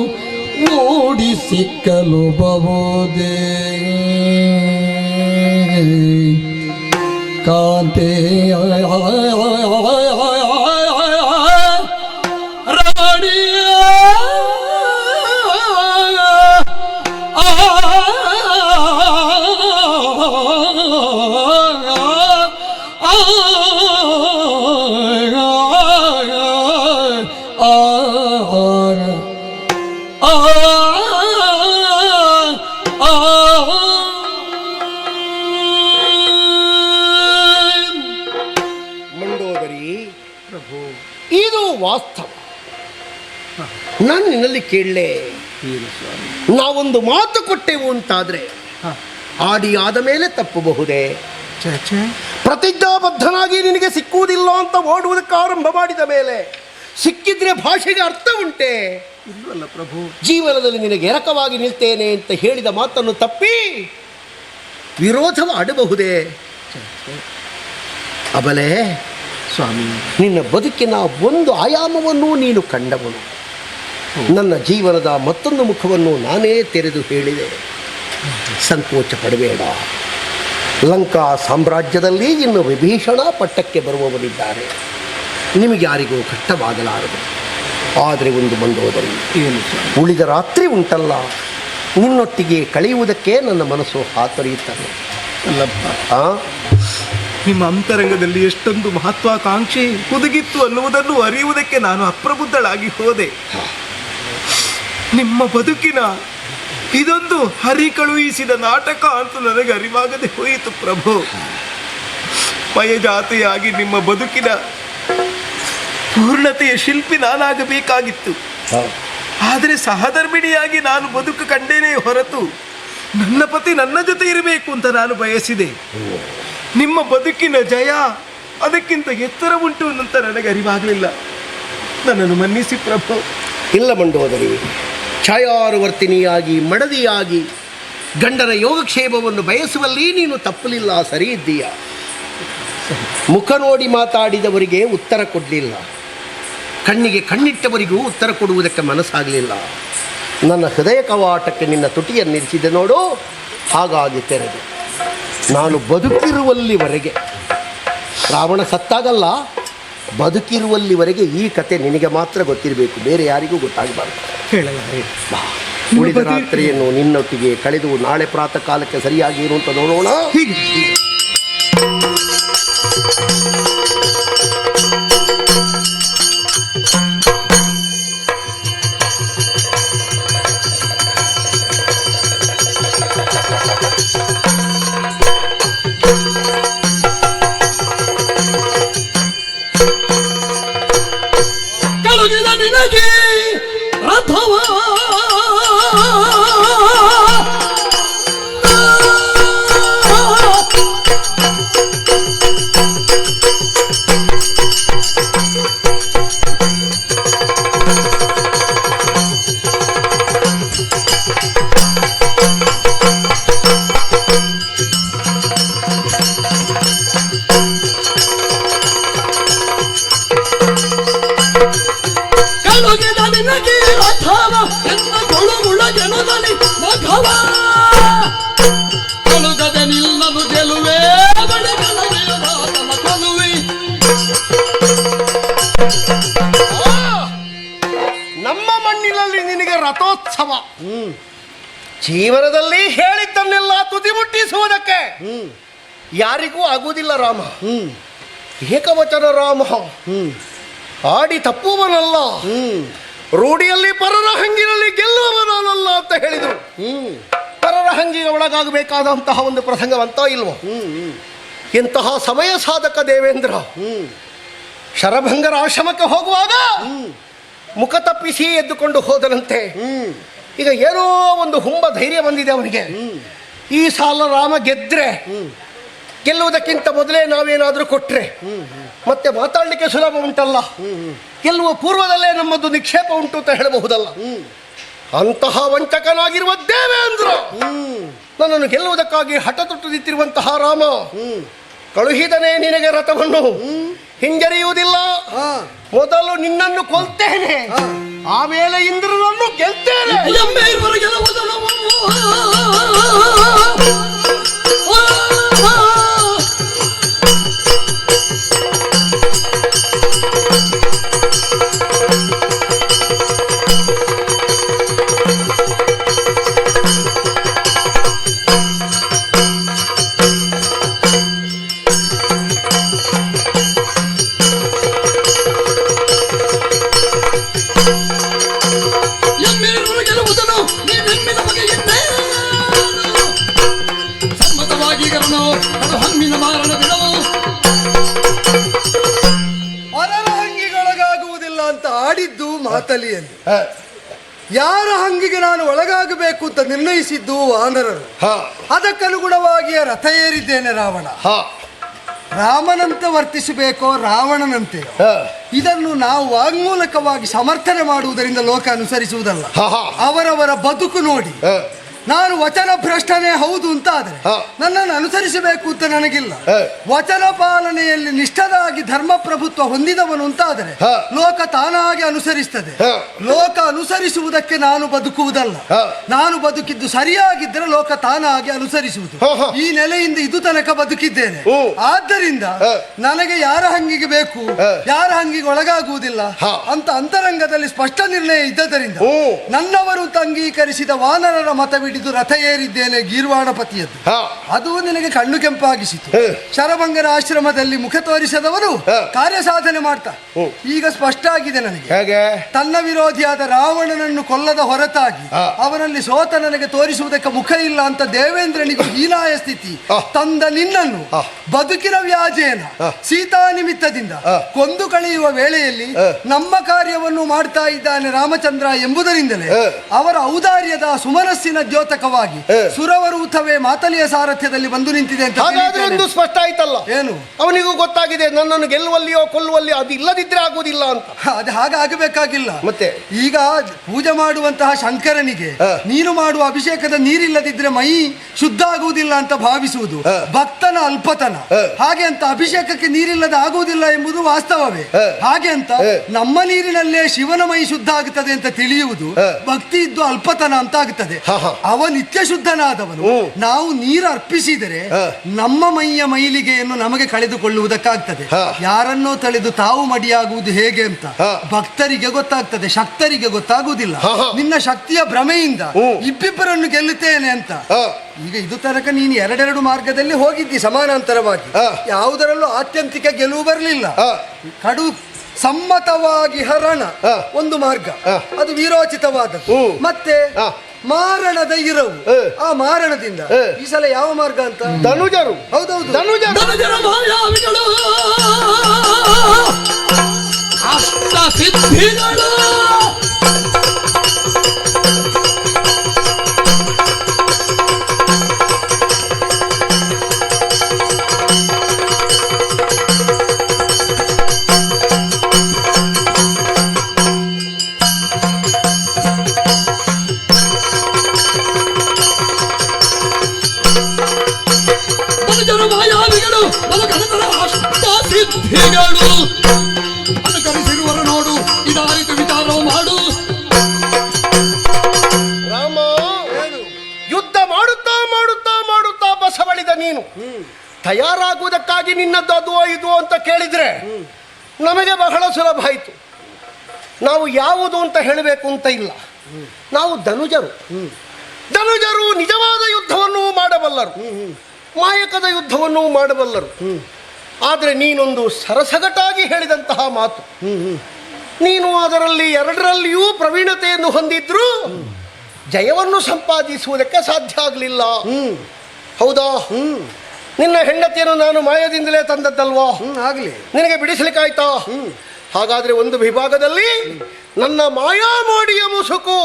ನೋಡಿ ಸಿಕ್ಕಲು ಬಹುದೇ ಕಾಂತೆ ರಾಣಿಯ ಮಂಡೋದರಿ ಪ್ರಭು, ಇದು ವಾಸ್ತವ. ನಾನು ನಿನ್ನಲ್ಲಿ ಕೇಳಲೇ, ನಾವೊಂದು ಮಾತು ಕೊಟ್ಟೆವು ಅಂತಾದ್ರೆ ಆಡಿ ಆದ ಮೇಲೆ ತಪ್ಪಬಹುದೇ? ಪ್ರತಿಜ್ಞಾಬದ್ಧನಾಗಿ ನಿನಗೆ ಸಿಕ್ಕುವುದಿಲ್ಲ ಅಂತ ಓಡುವುದಕ್ಕೆ ಆರಂಭ ಮಾಡಿದ ಮೇಲೆ ಸಿಕ್ಕಿದ್ರೆ ಭಾಷೆಗೆ ಅರ್ಥ ಉಂಟೆ? ಇಲ್ವಲ್ಲ ಪ್ರಭು. ಜೀವನದಲ್ಲಿ ನಿನಗೆ ಎರಕವಾಗಿ ನಿಲ್ತೇನೆ ಅಂತ ಹೇಳಿದ ಮಾತನ್ನು ತಪ್ಪಿ ವಿರೋಧವ ಆಡಬಹುದೇ? ಅಬಲೆ ಸ್ವಾಮಿ, ನಿನ್ನ ಬದುಕಿನ ಒಂದು ಆಯಾಮವನ್ನು ನೀನು ಕಂಡವನು. ನನ್ನ ಜೀವನದ ಮತ್ತೊಂದು ಮುಖವನ್ನು ನಾನೇ ತೆರೆದು ಹೇಳಿದೆ. ಸಂಕೋಚ ಪಡಬೇಡ. ಲಂಕಾ ಸಾಮ್ರಾಜ್ಯದಲ್ಲಿ ಇನ್ನು ವಿಭೀಷಣ ಪಟ್ಟಕ್ಕೆ ಬರುವವರಿದ್ದಾರೆ. ನಿಮಗೆ ಯಾರಿಗೂ ಕಷ್ಟವಾಗಲಾರದು. ಆದರೆ ಒಂದು ಮಂಡೋದರಿ, ಏನು ಉಳಿದ ರಾತ್ರಿ ಉಂಟಲ್ಲ, ನಿನ್ನೊಟ್ಟಿಗೆ ಕಳೆಯುವುದಕ್ಕೆ ನನ್ನ ಮನಸ್ಸು ಹಾತೊರೆಯುತ್ತದೆ. ಅಲ್ಲಪ್ಪ, ನಿಮ್ಮ ಅಂತರಂಗದಲ್ಲಿ ಎಷ್ಟೊಂದು ಮಹತ್ವಾಕಾಂಕ್ಷೆ ಹುದುಗಿತ್ತು ಅನ್ನುವುದನ್ನು ಅರಿಯುವುದಕ್ಕೆ ನಾನು ಅಪ್ರಬುದ್ಧಳಾಗಿ ಹೋದೆ. ನಿಮ್ಮ ಬದುಕಿನ ಇದೊಂದು ಹರಿ ಕಳುಹಿಸಿದ ನಾಟಕ ಅಂತ ನನಗೆ ಅರಿವಾಗದೆ ಹೋಯಿತು ಪ್ರಭು. ಮಯಜಾತೆಯಾಗಿ ನಿಮ್ಮ ಬದುಕಿನ ಪೂರ್ಣತೆಯ ಶಿಲ್ಪಿ ನಾನಾಗಬೇಕಾಗಿತ್ತು. ಆದರೆ ಸಹಧರ್ಮಿಣಿಯಾಗಿ ನಾನು ಬದುಕು ಕಂಡೇನೆ ಹೊರತು ನನ್ನ ಪತಿ ನನ್ನ ಜೊತೆ ಇರಬೇಕು ಅಂತ ನಾನು ಬಯಸಿದೆ. ನಿಮ್ಮ ಬದುಕಿನ ಜಯ ಅದಕ್ಕಿಂತ ಎತ್ತರ ಉಂಟು ಅಂತ ನನಗೆ ಅರಿವಾಗಲಿಲ್ಲ. ನನ್ನನ್ನು ಮನ್ನಿಸಿ ಪ್ರಭು. ಇಲ್ಲ ಮಂಡೋದರಿ, ಛಾಯಾನುವರ್ತಿನಿಯಾಗಿ ಮಡದಿಯಾಗಿ ಗಂಡನ ಯೋಗಕ್ಷೇಮವನ್ನು ಬಯಸುವಲ್ಲಿ ನೀನು ತಪ್ಪಲಿಲ್ಲ, ಸರಿ ಇದ್ದೀಯ. ಮುಖ ನೋಡಿ ಮಾತಾಡಿದವರಿಗೆ ಉತ್ತರ ಕೊಡಲಿಲ್ಲ, ಕಣ್ಣಿಗೆ ಕಣ್ಣಿಟ್ಟವರಿಗೂ ಉತ್ತರ ಕೊಡುವುದಕ್ಕೆ ಮನಸ್ಸಾಗಲಿಲ್ಲ. ನನ್ನ ಹೃದಯ ಕವಾಟಕ್ಕೆ ನಿನ್ನ ತುಟಿಯನ್ನಿರಿಸಿದೆ ನೋಡು, ಹಾಗಾಗಿ ತೆರೆದು ನಾನು ಬದುಕಿರುವಲ್ಲಿವರೆಗೆ, ರಾವಣ ಸತ್ತಾಗಲ್ಲ, ಬದುಕಿರುವಲ್ಲಿವರೆಗೆ ಈ ಕತೆ ನಿನಗೆ ಮಾತ್ರ ಗೊತ್ತಿರಬೇಕು, ಬೇರೆ ಯಾರಿಗೂ ಗೊತ್ತಾಗಬಾರ್ದು. ಉಳಿದ ರಾತ್ರಿಯನ್ನು ನಿನ್ನೊಟ್ಟಿಗೆ ಕಳೆದು ನಾಳೆ ಪ್ರಾತಃ ಕಾಲಕ್ಕೆ ಸರಿಯಾಗಿ ಇರುವಂತ ನೋಡೋಣ. ಹೀಗೆ ಕಳುಗಿದ ನಿನಗೆ ರಥವ ಕಳುಗದೆ ನಿಲ್ಲಲು ಗೆಲುವೆ ಕೊಲುವೆ. ನಮ್ಮ ಮಣ್ಣಿನಲ್ಲಿ ನಿನಗೆ ರಥೋತ್ಸವ. ಜೀವನದಲ್ಲಿ ಹೇಳಿದ್ದನ್ನೆಲ್ಲ ತುದಿ ಮುಟ್ಟಿಸುವುದಕ್ಕೆ ಯಾರಿಗೂ ಆಗುವುದಿಲ್ಲ ರಾಮ. ಏಕವಚನ ರಾಮ, ಆಡಿ ತಪ್ಪುವನಲ್ಲ, ರೂಢಿಯಲ್ಲಿ ಪರರ ಹಂಗಿನಲ್ಲಿ ಗೆಲ್ಲುವವನಲ್ಲ ಅಂತ ಹೇಳಿದರು. ಪರರ ಹಂಗಿಗೆ ಒಳಗಾಗಬೇಕಾದಂತಹ ಒಂದು ಪ್ರಸಂಗವಂತ ಇಲ್ವೋ? ಇಂತಹ ಸಮಯ ಸಾಧಕ ದೇವೇಂದ್ರ ಶರಭಂಗರ ಆಶ್ರಮಕ್ಕೆ ಹೋಗುವಾಗ ಮುಖ ತಪ್ಪಿಸಿ ಎದ್ದುಕೊಂಡು ಹೋದನಂತೆ. ಈಗ ಏನೋ ಒಂದು ಹುಂಬ ಧೈರ್ಯ ಬಂದಿದೆ ಅವನಿಗೆ. ಈ ಸಾಲ ರಾಮ ಗೆದ್ರೆ, ಗೆಲ್ಲುವುದಕ್ಕಿಂತ ಮೊದಲೇ ನಾವೇನಾದರೂ ಕೊಟ್ರೆ ಮತ್ತೆ ಮಾತಾಡಲಿಕ್ಕೆ ಸುಲಭ ಉಂಟಲ್ಲ, ಗೆಲ್ಲುವ ಪೂರ್ವದಲ್ಲೇ ನಮ್ಮದು ನಿಕ್ಷೇಪ ಉಂಟು ಅಂತ ಹೇಳಬಹುದಲ್ಲ. ಅಂತಹ ವಂಚಕನಾಗಿರುವ ದೇವೇಂದ್ರ ನನ್ನನ್ನು ಗೆಲ್ಲುವುದಕ್ಕಾಗಿ ಹಠ ತೊಟ್ಟು ನಿಂತಿರುವಂತಹ ರಾಮ ಕಳುಹಿದನೇ ನಿನಗೆ ರಥವನ್ನು ಹಿಂಜರಿಯುವುದಿಲ್ಲ. ಮೊದಲು ನಿನ್ನನ್ನು ಕೊಲ್ತೇನೆ, ಆಮೇಲೆ ಇಂದ್ರನನ್ನು ಗೆಲ್ತೇನೆ. ಒಳಗಾಗುವುದಿಲ್ಲ ಅಂತ ಆಡಿದ್ದು ಮಾತಲಿಯಲ್ಲಿ, ಯಾರ ಹಂಗಿಗೆ ನಾನು ಒಳಗಾಗಬೇಕು ಅಂತ ನಿರ್ಣಯಿಸಿದ್ದು ವಾನರರು. ಅದಕ್ಕನುಗುಣವಾಗಿ ರಥ ಏರಿದ್ದೇನೆ. ರಾಮನಂತೆ ವರ್ತಿಸಬೇಕೋ ರಾವಣನಂತೆ, ಇದನ್ನು ನಾವು ವಾಗ್ಮೂಲಕವಾಗಿ ಸಮರ್ಥನೆ ಮಾಡುವುದರಿಂದ ಲೋಕ ಅನುಸರಿಸುವುದಲ್ಲ. ಅವರವರ ಬದುಕು ನೋಡಿ ನಾನು ವಚನ ಭ್ರಷ್ಟನೇ ಹೌದು ಅಂತ ಆದರೆ ನನ್ನನ್ನು ಅನುಸರಿಸಬೇಕು ಅಂತ ನನಗಿಲ್ಲ. ವಚನ ಪಾಲನೆಯಲ್ಲಿ ನಿಷ್ಠರಾಗಿ ಧರ್ಮ ಪ್ರಭುತ್ವ ಹೊಂದಿದವನು ಅಂತ ಆದರೆ ಲೋಕ ತಾನಾಗಿ ಅನುಸರಿಸ್ತದೆ. ಲೋಕ ಅನುಸರಿಸುವುದಕ್ಕೆ ನಾನು ಬದುಕುವುದಲ್ಲ. ನಾನು ಬದುಕಿದ್ದು ಸರಿಯಾಗಿದ್ದರೆ ಲೋಕ ತಾನಾಗಿ ಅನುಸರಿಸುವುದು. ಈ ನೆಲೆಯಿಂದ ಇದು ತನಕ ಬದುಕಿದ್ದೇನೆ. ಆದ್ದರಿಂದ ನನಗೆ ಯಾರ ಹಂಗಿಗೆ ಬೇಕು, ಯಾರ ಹಂಗಿಗೆ ಒಳಗಾಗುವುದಿಲ್ಲ ಅಂತ ಅಂತರಂಗದಲ್ಲಿ ಸ್ಪಷ್ಟ ನಿರ್ಣಯ ಇದ್ದದರಿಂದ ನನ್ನವರು ಅಂಗೀಕರಿಸಿದ ವಾನರರ ಮತವಿಡಿದು ರಥ ಏರಿದ್ದೇನೆ. ಗೀರ್ವಾಣಪತಿಯದ್ದು ಅದು ನಿನಗೆ ಕಣ್ಣು ಕೆಂಪಾಗಿಸಿತು. ಶರಭಂಗರ ಆಶ್ರಮದಲ್ಲಿ ಮುಖ ತೋರಿಸದವರು ಕಾರ್ಯ ಸಾಧನೆ ಮಾಡ್ತಾ ಈಗ ಸ್ಪಷ್ಟ ಆಗಿದೆ ನನಗೆ. ತನ್ನ ವಿರೋಧಿಯಾದ ರಾವಣನನ್ನು ಕೊಲ್ಲದ ಹೊರತಾಗಿ ಅವನಲ್ಲಿ ಸೋತ ನನಗೆ ತೋರಿಸುವುದಕ್ಕೆ ಮುಖ ಇಲ್ಲ ಅಂತ ದೇವೇಂದ್ರನಿಗೂ ಹೀನಾಯ ಸ್ಥಿತಿ ತಂದ ನಿನ್ನನ್ನು ಬದುಕಿನ ವ್ಯಾಜೇನ ಸೀತಾ ನಿಮಿತ್ತದಿಂದ ಕೊಂದು ಕಳೆಯುವ ವೇಳೆಯಲ್ಲಿ ನಮ್ಮ ಕಾರ್ಯವನ್ನು ಮಾಡ್ತಾ ಇದ್ದಾನೆ ರಾಮಚಂದ್ರ ಎಂಬುದರಿಂದಲೇ ಅವರ ಔದಾರ್ಯದ ಸುಮನಸ್ಸಿನ ದ್ಯೋತಕವಾಗಿ ಸುರವರೂಥವೇ ಮಾತಲಿಯ ಸಾರಥ್ಯದಲ್ಲಿ ಬಂದು ನಿಂತಿದೆ ಅಂತ ಒಂದು ಸ್ಪಷ್ಟ ಆಯ್ತಲ್ಲ. ಏನು ಅವನಿಗೂ ಗೊತ್ತಾಗಿದೆ ನನ್ನನ್ನು ಗೆಲ್ಲುವಲ್ಲಿಯೋ ಕೊಲ್ಲುವಲ್ಲಿಯೋ ಅದು ಇಲ್ಲದಿದ್ರೆ ಆಗುವುದಿಲ್ಲ ಅಂತ. ಅದು ಹಾಗಾಗಬೇಕಾಗಿಲ್ಲ. ಮತ್ತೆ ಈಗ ಪೂಜೆ ಮಾಡುವಂತಹ ಶಂಕರನಿಗೆ ನೀನು ಮಾಡುವ ಅಭಿಷೇಕದ ನೀರಿಲ್ಲದಿದ್ರೆ ಮೈ ಶುದ್ಧ ಆಗುವುದಿಲ್ಲ ಅಂತ ಭಾವಿಸುವುದು ಭಕ್ತನ ಅಲ್ಪತನ. ಹಾಗೆ ಅಂತ ಅಭಿಷೇಕಕ್ಕೆ ನೀರಿಲ್ಲದೆ ಆಗುವುದಿಲ್ಲ ಎಂಬುದು ವಾಸ್ತವವೇ. ಹಾಗೆ ಅಂತ ನಮ್ಮ ನೀರಿನಲ್ಲೇ ಶಿವನ ಮೈ ಶುದ್ಧ ಆಗುತ್ತದೆ ಅಂತ ತಿಳಿಯುವುದು ಭಕ್ತಿ ಇದ್ದು ಅಲ್ಪತನ ಅಂತ ಆಗುತ್ತದೆ. ಅವ ನಿತ್ಯ ಶುದ್ಧನಾದವನು. ನಾವು ನೀರು ಅರ್ಪಿಸಿದರೆ ನಮ್ಮ ಮೈಯ ಮೈಲಿಗೆಯನ್ನು ನಮಗೆ ಕಳೆದುಕೊಳ್ಳುವುದಕ್ಕಾಗ್ತದೆ. ಯಾರನ್ನೋ ತಳೆದು ತಾವು ಮಡಿಯಾಗುವುದು ಹೇಗೆ ಅಂತ ಭಕ್ತರಿಗೆ ಗೊತ್ತಾಗ್ತದೆ, ಶಕ್ತರಿಗೆ ಗೊತ್ತಾಗುವುದಿಲ್ಲ. ನಿನ್ನ ಶಕ್ತಿಯ ಭ್ರಮೆಯಿಂದ ಇಬ್ಬಿಬ್ಬರನ್ನು ಗೆಲ್ಲುತ್ತೇನೆ ಅಂತ. ಈಗ ಇದು ತನಕ ನೀನು ಎರಡೆರಡು ಮಾರ್ಗದಲ್ಲಿ ಹೋಗಿದ್ದಿ ಸಮಾನಾಂತರವಾಗಿ. ಯಾವುದರಲ್ಲೂ ಆತ್ಯಂತಿಕ ಗೆಲುವು ಬರಲಿಲ್ಲ. ಕಡು ಸಮ್ಮತವಾಗಿ ಹರಣ ಒಂದು ಮಾರ್ಗ, ಅದು ವೀರೋಚಿತವಾದದ್ದು. ಮತ್ತೆ ಮಾರಣದ ಇರವು, ಆ ಮಾರಣದಿಂದ ಈ ಸಲ ಯಾವ ಮಾರ್ಗ ಅಂತ ಧನುಜರು. ಹೌದೌದು, ಸಿದ್ಧಿಗಳು ಅನುಕರಿಸಿರುವರು ನೋಡು, ಇದಾರಿತು ವಿಚಾರ ಮಾಡು. ರಾಮ, ಯುದ್ಧ ಮಾಡುತ್ತಾ ಮಾಡುತ್ತಾ ಮಾಡುತ್ತಾ ಬಸವಳಿದ ನೀನು ತಯಾರಾಗುವುದಕ್ಕಾಗಿ ನಿನ್ನದ್ದು ಅದು ಇದು ಅಂತ ಕೇಳಿದ್ರೆ ನಮಗೆ ಬಹಳ ಸುಲಭ ಆಯಿತು. ನಾವು ಯಾವುದು ಅಂತ ಹೇಳಬೇಕು ಅಂತ ಇಲ್ಲ. ನಾವು ಧನುಜರು. ಧನುಜರು ನಿಜವಾದ ಯುದ್ಧವನ್ನು ಮಾಡಬಲ್ಲರು, ಮಾಯಕದ ಯುದ್ಧವನ್ನು ಮಾಡಬಲ್ಲರು. ಆದರೆ ನೀನೊಂದು ಸರಸಗಟಾಗಿ ಹೇಳಿದಂತಹ ಮಾತು, ನೀನು ಅದರಲ್ಲಿ ಎರಡರಲ್ಲಿಯೂ ಪ್ರವೀಣತೆಯನ್ನು ಹೊಂದಿದ್ರೂ ಜಯವನ್ನು ಸಂಪಾದಿಸುವುದಕ್ಕೆ ಸಾಧ್ಯ ಆಗಲಿಲ್ಲ. ಹೌದಾ? ನಿನ್ನ ಹೆಂಡತಿಯನ್ನು ನಾನು ಮಾಯದಿಂದಲೇ ತಂದದ್ದಲ್ವಾ? ಆಗಲಿ. ನಿನಗೆ ಬಿಡಿಸಲಿಕ್ಕಾಯ್ತಾ? ಹಾಗಾದ್ರೆ ಒಂದು ವಿಭಾಗದಲ್ಲಿ ನನ್ನ ಮಾಯಾಮೋಡಿಯ ಮುಸುಕು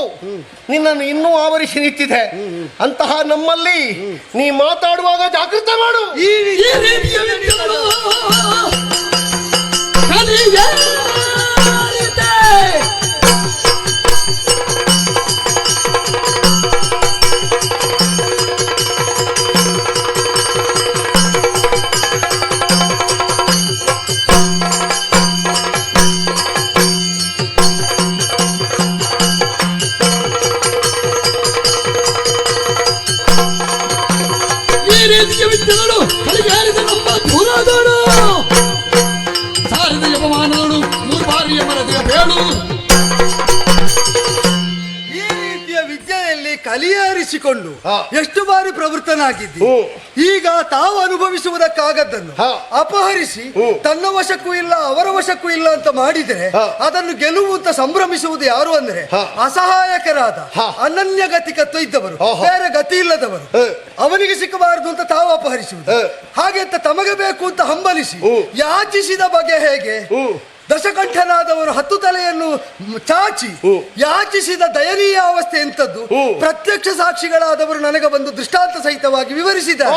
ನಿನ್ನನ್ನು ಇನ್ನೂ ಆವರಿಸಿ ನಿಂತಿದೆ. ಅಂತಹ ನಮ್ಮಲ್ಲಿ ನೀ ಮಾತಾಡುವಾಗ ಜಾಗೃತ ಮಾಡು. ಈ ರೀತಿಯ ರಾಜ್ಯಗಳು ಕಲಿಗೇರಿದ ನಮ್ಮ ದೂರದಳು ಸಾರಿದ ಯಪಮಾನಗಳು 3 ಬಾರಿಯ ಮರದಿಯ ಬೇಳು. ಈ ರೀತಿಯ ವಿದ್ಯೆಯಲ್ಲಿ ಕಲಿಯೇರಿಸಿಕೊಂಡು ಹಾ. ಎಷ್ಟು ಬಾರಿ ಪ್ರವೃತ್ತನಾಗಿದ್ದಿ. ಈಗ ತಾವು ಅನುಭವಿಸುವುದಕ್ಕಾಗದ್ದನ್ನು ಅಪಹರಿಸಿ ತನ್ನ ವಶಕ್ಕೂ ಇಲ್ಲ ಅವರ ವಶಕ್ಕೂ ಇಲ್ಲ ಅಂತ ಮಾಡಿದರೆ ಅದನ್ನು ಗೆಲುವು ಅಂತ ಸಂಭ್ರಮಿಸುವುದು ಯಾರು ಅಂದ್ರೆ ಅಸಹಾಯಕರಾದ ಅನನ್ಯಗತಿಕತ್ವ ಇದ್ದವರು, ಬೇರೆ ಗತಿ ಇಲ್ಲದವರು. ಅವನಿಗೆ ಸಿಕ್ಕಬಾರದು ಅಂತ ತಾವು ಅಪಹರಿಸುವುದು. ಹಾಗೆ ಅಂತ ತಮಗೆ ಬೇಕು ಅಂತ ಹಂಬಲಿಸಿ ಯಾಚಿಸಿದ ಬಗೆ ಹೇಗೆ? ದಶಕಂಠನಾದವರು 10 ತಲೆಯನ್ನು ಚಾಚಿ ಯಾಚಿಸಿದ ದಯನೀಯ ಅವಸ್ಥೆ ಎಂತದ್ದು ಪ್ರತ್ಯಕ್ಷ ಸಾಕ್ಷಿಗಳಾದವರು ನನಗೆ ಬಂದು ದೃಷ್ಟಾಂತ ಸಹಿತವಾಗಿ ವಿವರಿಸಿದ್ದಾರೆ.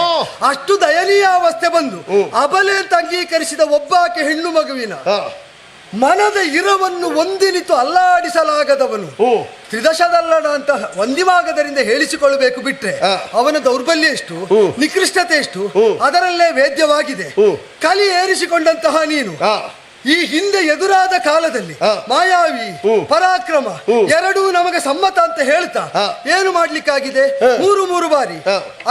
ಅಷ್ಟು ದಯನೀಯ ಅವಸ್ಥೆ ಬಂದು ಅಬಲೆ ಅಂತ ಅಂಗೀಕರಿಸಿದ ಒಬ್ಬಾಕೆ ಹೆಣ್ಣು ಮಗುವಿನ ಮನದ ಇರವನ್ನು ಒಂದಿನಿತು ಅಲ್ಲಾಡಿಸಲಾಗದವನು ತ್ರಿದಶದಲ್ಲಣ ಅಂತ ಒಂದಿವಾಗದರಿಂದ ಹೇಳಿಸಿಕೊಳ್ಳಬೇಕು ಬಿಟ್ರೆ ಅವನ ದೌರ್ಬಲ್ಯ ಎಷ್ಟು, ನಿಕೃಷ್ಟತೆ ಎಷ್ಟು ಅದರಲ್ಲೇ ವೇದ್ಯವಾಗಿದೆ. ಕಲಿ ಏರಿಸಿಕೊಂಡಂತಹ ನೀನು ಈ ಹಿಂದೆ ಎದುರಾದ ಕಾಲದಲ್ಲಿ ಮಾಯಾವಿ ಪರಾಕ್ರಮ ಎರಡೂ ನಮಗೆ ಸಮ್ಮತ ಅಂತ ಹೇಳ್ತಾ ಏನು ಮಾಡ್ಲಿಕ್ಕಾಗಿದೆ? 3 ಬಾರಿ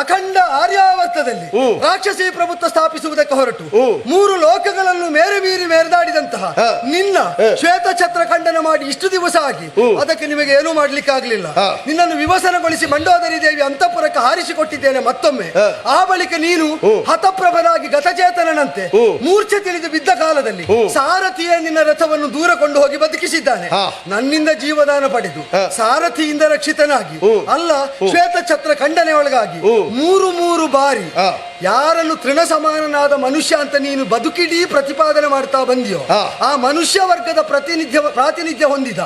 ಅಖಂಡ ಆರ್ಯಾವರ್ತದಲ್ಲಿ ರಾಕ್ಷಸಿ ಪ್ರಭುತ್ವ ಸ್ಥಾಪಿಸುವುದಕ್ಕೆ ಹೊರಟು 3 ಲೋಕಗಳನ್ನು ಮೇರೆ ಮೀರಿ ಮೆರೆದಾಡಿದಂತಹ ನಿನ್ನ ಶ್ವೇತ ಛತ್ರ ಖಂಡನ ಮಾಡಿ ಇಷ್ಟು ದಿವಸ ಆಗಿ ಅದಕ್ಕೆ ನಿಮಗೆ ಏನೂ ಮಾಡ್ಲಿಕ್ಕಾಗ್ಲಿಲ್ಲ. ನಿನ್ನನ್ನು ವಿವಸನಗೊಳಿಸಿ ಮಂಡೋದರಿ ದೇವಿ ಅಂತಃಪುರಕ್ಕೆ ಹಾರಿಸಿಕೊಟ್ಟಿದ್ದೇನೆ ಮತ್ತೊಮ್ಮೆ. ಆ ಬಳಿಕ ನೀನು ಹತಪ್ರಭನಾಗಿ ಗತಚೇತನಂತೆ ಮೂರ್ಛೆ ತಿಳಿದು ಬಿದ್ದ ಕಾಲದಲ್ಲಿ ಸಾರಥಿಯೇ ನಿನ್ನ ರಥವನ್ನು ದೂರ ಕೊಂಡು ಹೋಗಿ ಬದುಕಿಸಿದ್ದಾನೆ. ನನ್ನಿಂದ ಜೀವದಾನ ಪಡೆದು ಸಾರಥಿಯಿಂದ ರಕ್ಷಿತನಾಗಿ ಅಲ್ಲ ಶ್ವೇತ ಛತ್ರ ಖಂಡನೆ ಒಳಗಾಗಿ 3 ಬಾರಿ ಯಾರನ್ನು ತೃಣ ಸಮಾನನಾದ ಮನುಷ್ಯ ಅಂತ ನೀನು ಬದುಕಿಡೀ ಪ್ರತಿಪಾದನೆ ಮಾಡ್ತಾ ಬಂದಿಯೋ ಆ ಮನುಷ್ಯ ವರ್ಗದ ಪ್ರಾತಿನಿಧ್ಯ ಹೊಂದಿದ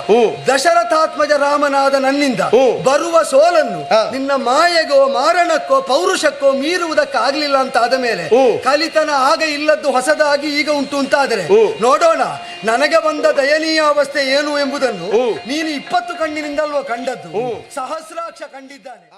ದಶರಥಾತ್ಮಜ ರಾಮನಾದ ನನ್ನಿಂದ ಬರುವ ಸೋಲನ್ನು ನಿನ್ನ ಮಾಯೆಗೋ ಮಾರಣಕ್ಕೋ ಪೌರುಷಕ್ಕೋ ಮೀರುವುದಕ್ಕಾಗ್ಲಿಲ್ಲ ಅಂತ ಆದ ಮೇಲೆ ಕಲಿತನ ಆಗ ಇಲ್ಲದ್ದು ಹೊಸದಾಗಿ ಈಗ ಉಂಟು ಅಂತಾದರೆ ನೋಡೋಣ ನನಗೆ ಬಂದ ದಯನೀಯ ಅವಸ್ಥೆ ಏನು ಎಂಬುದನ್ನು ನೀನು 20 ಕಣ್ಣಿನಿಂದಲ್ವೋ ಕಂಡದ್ದು, ಸಹಸ್ರಾಕ್ಷ ಕಂಡಿದ್ದಾನೆ.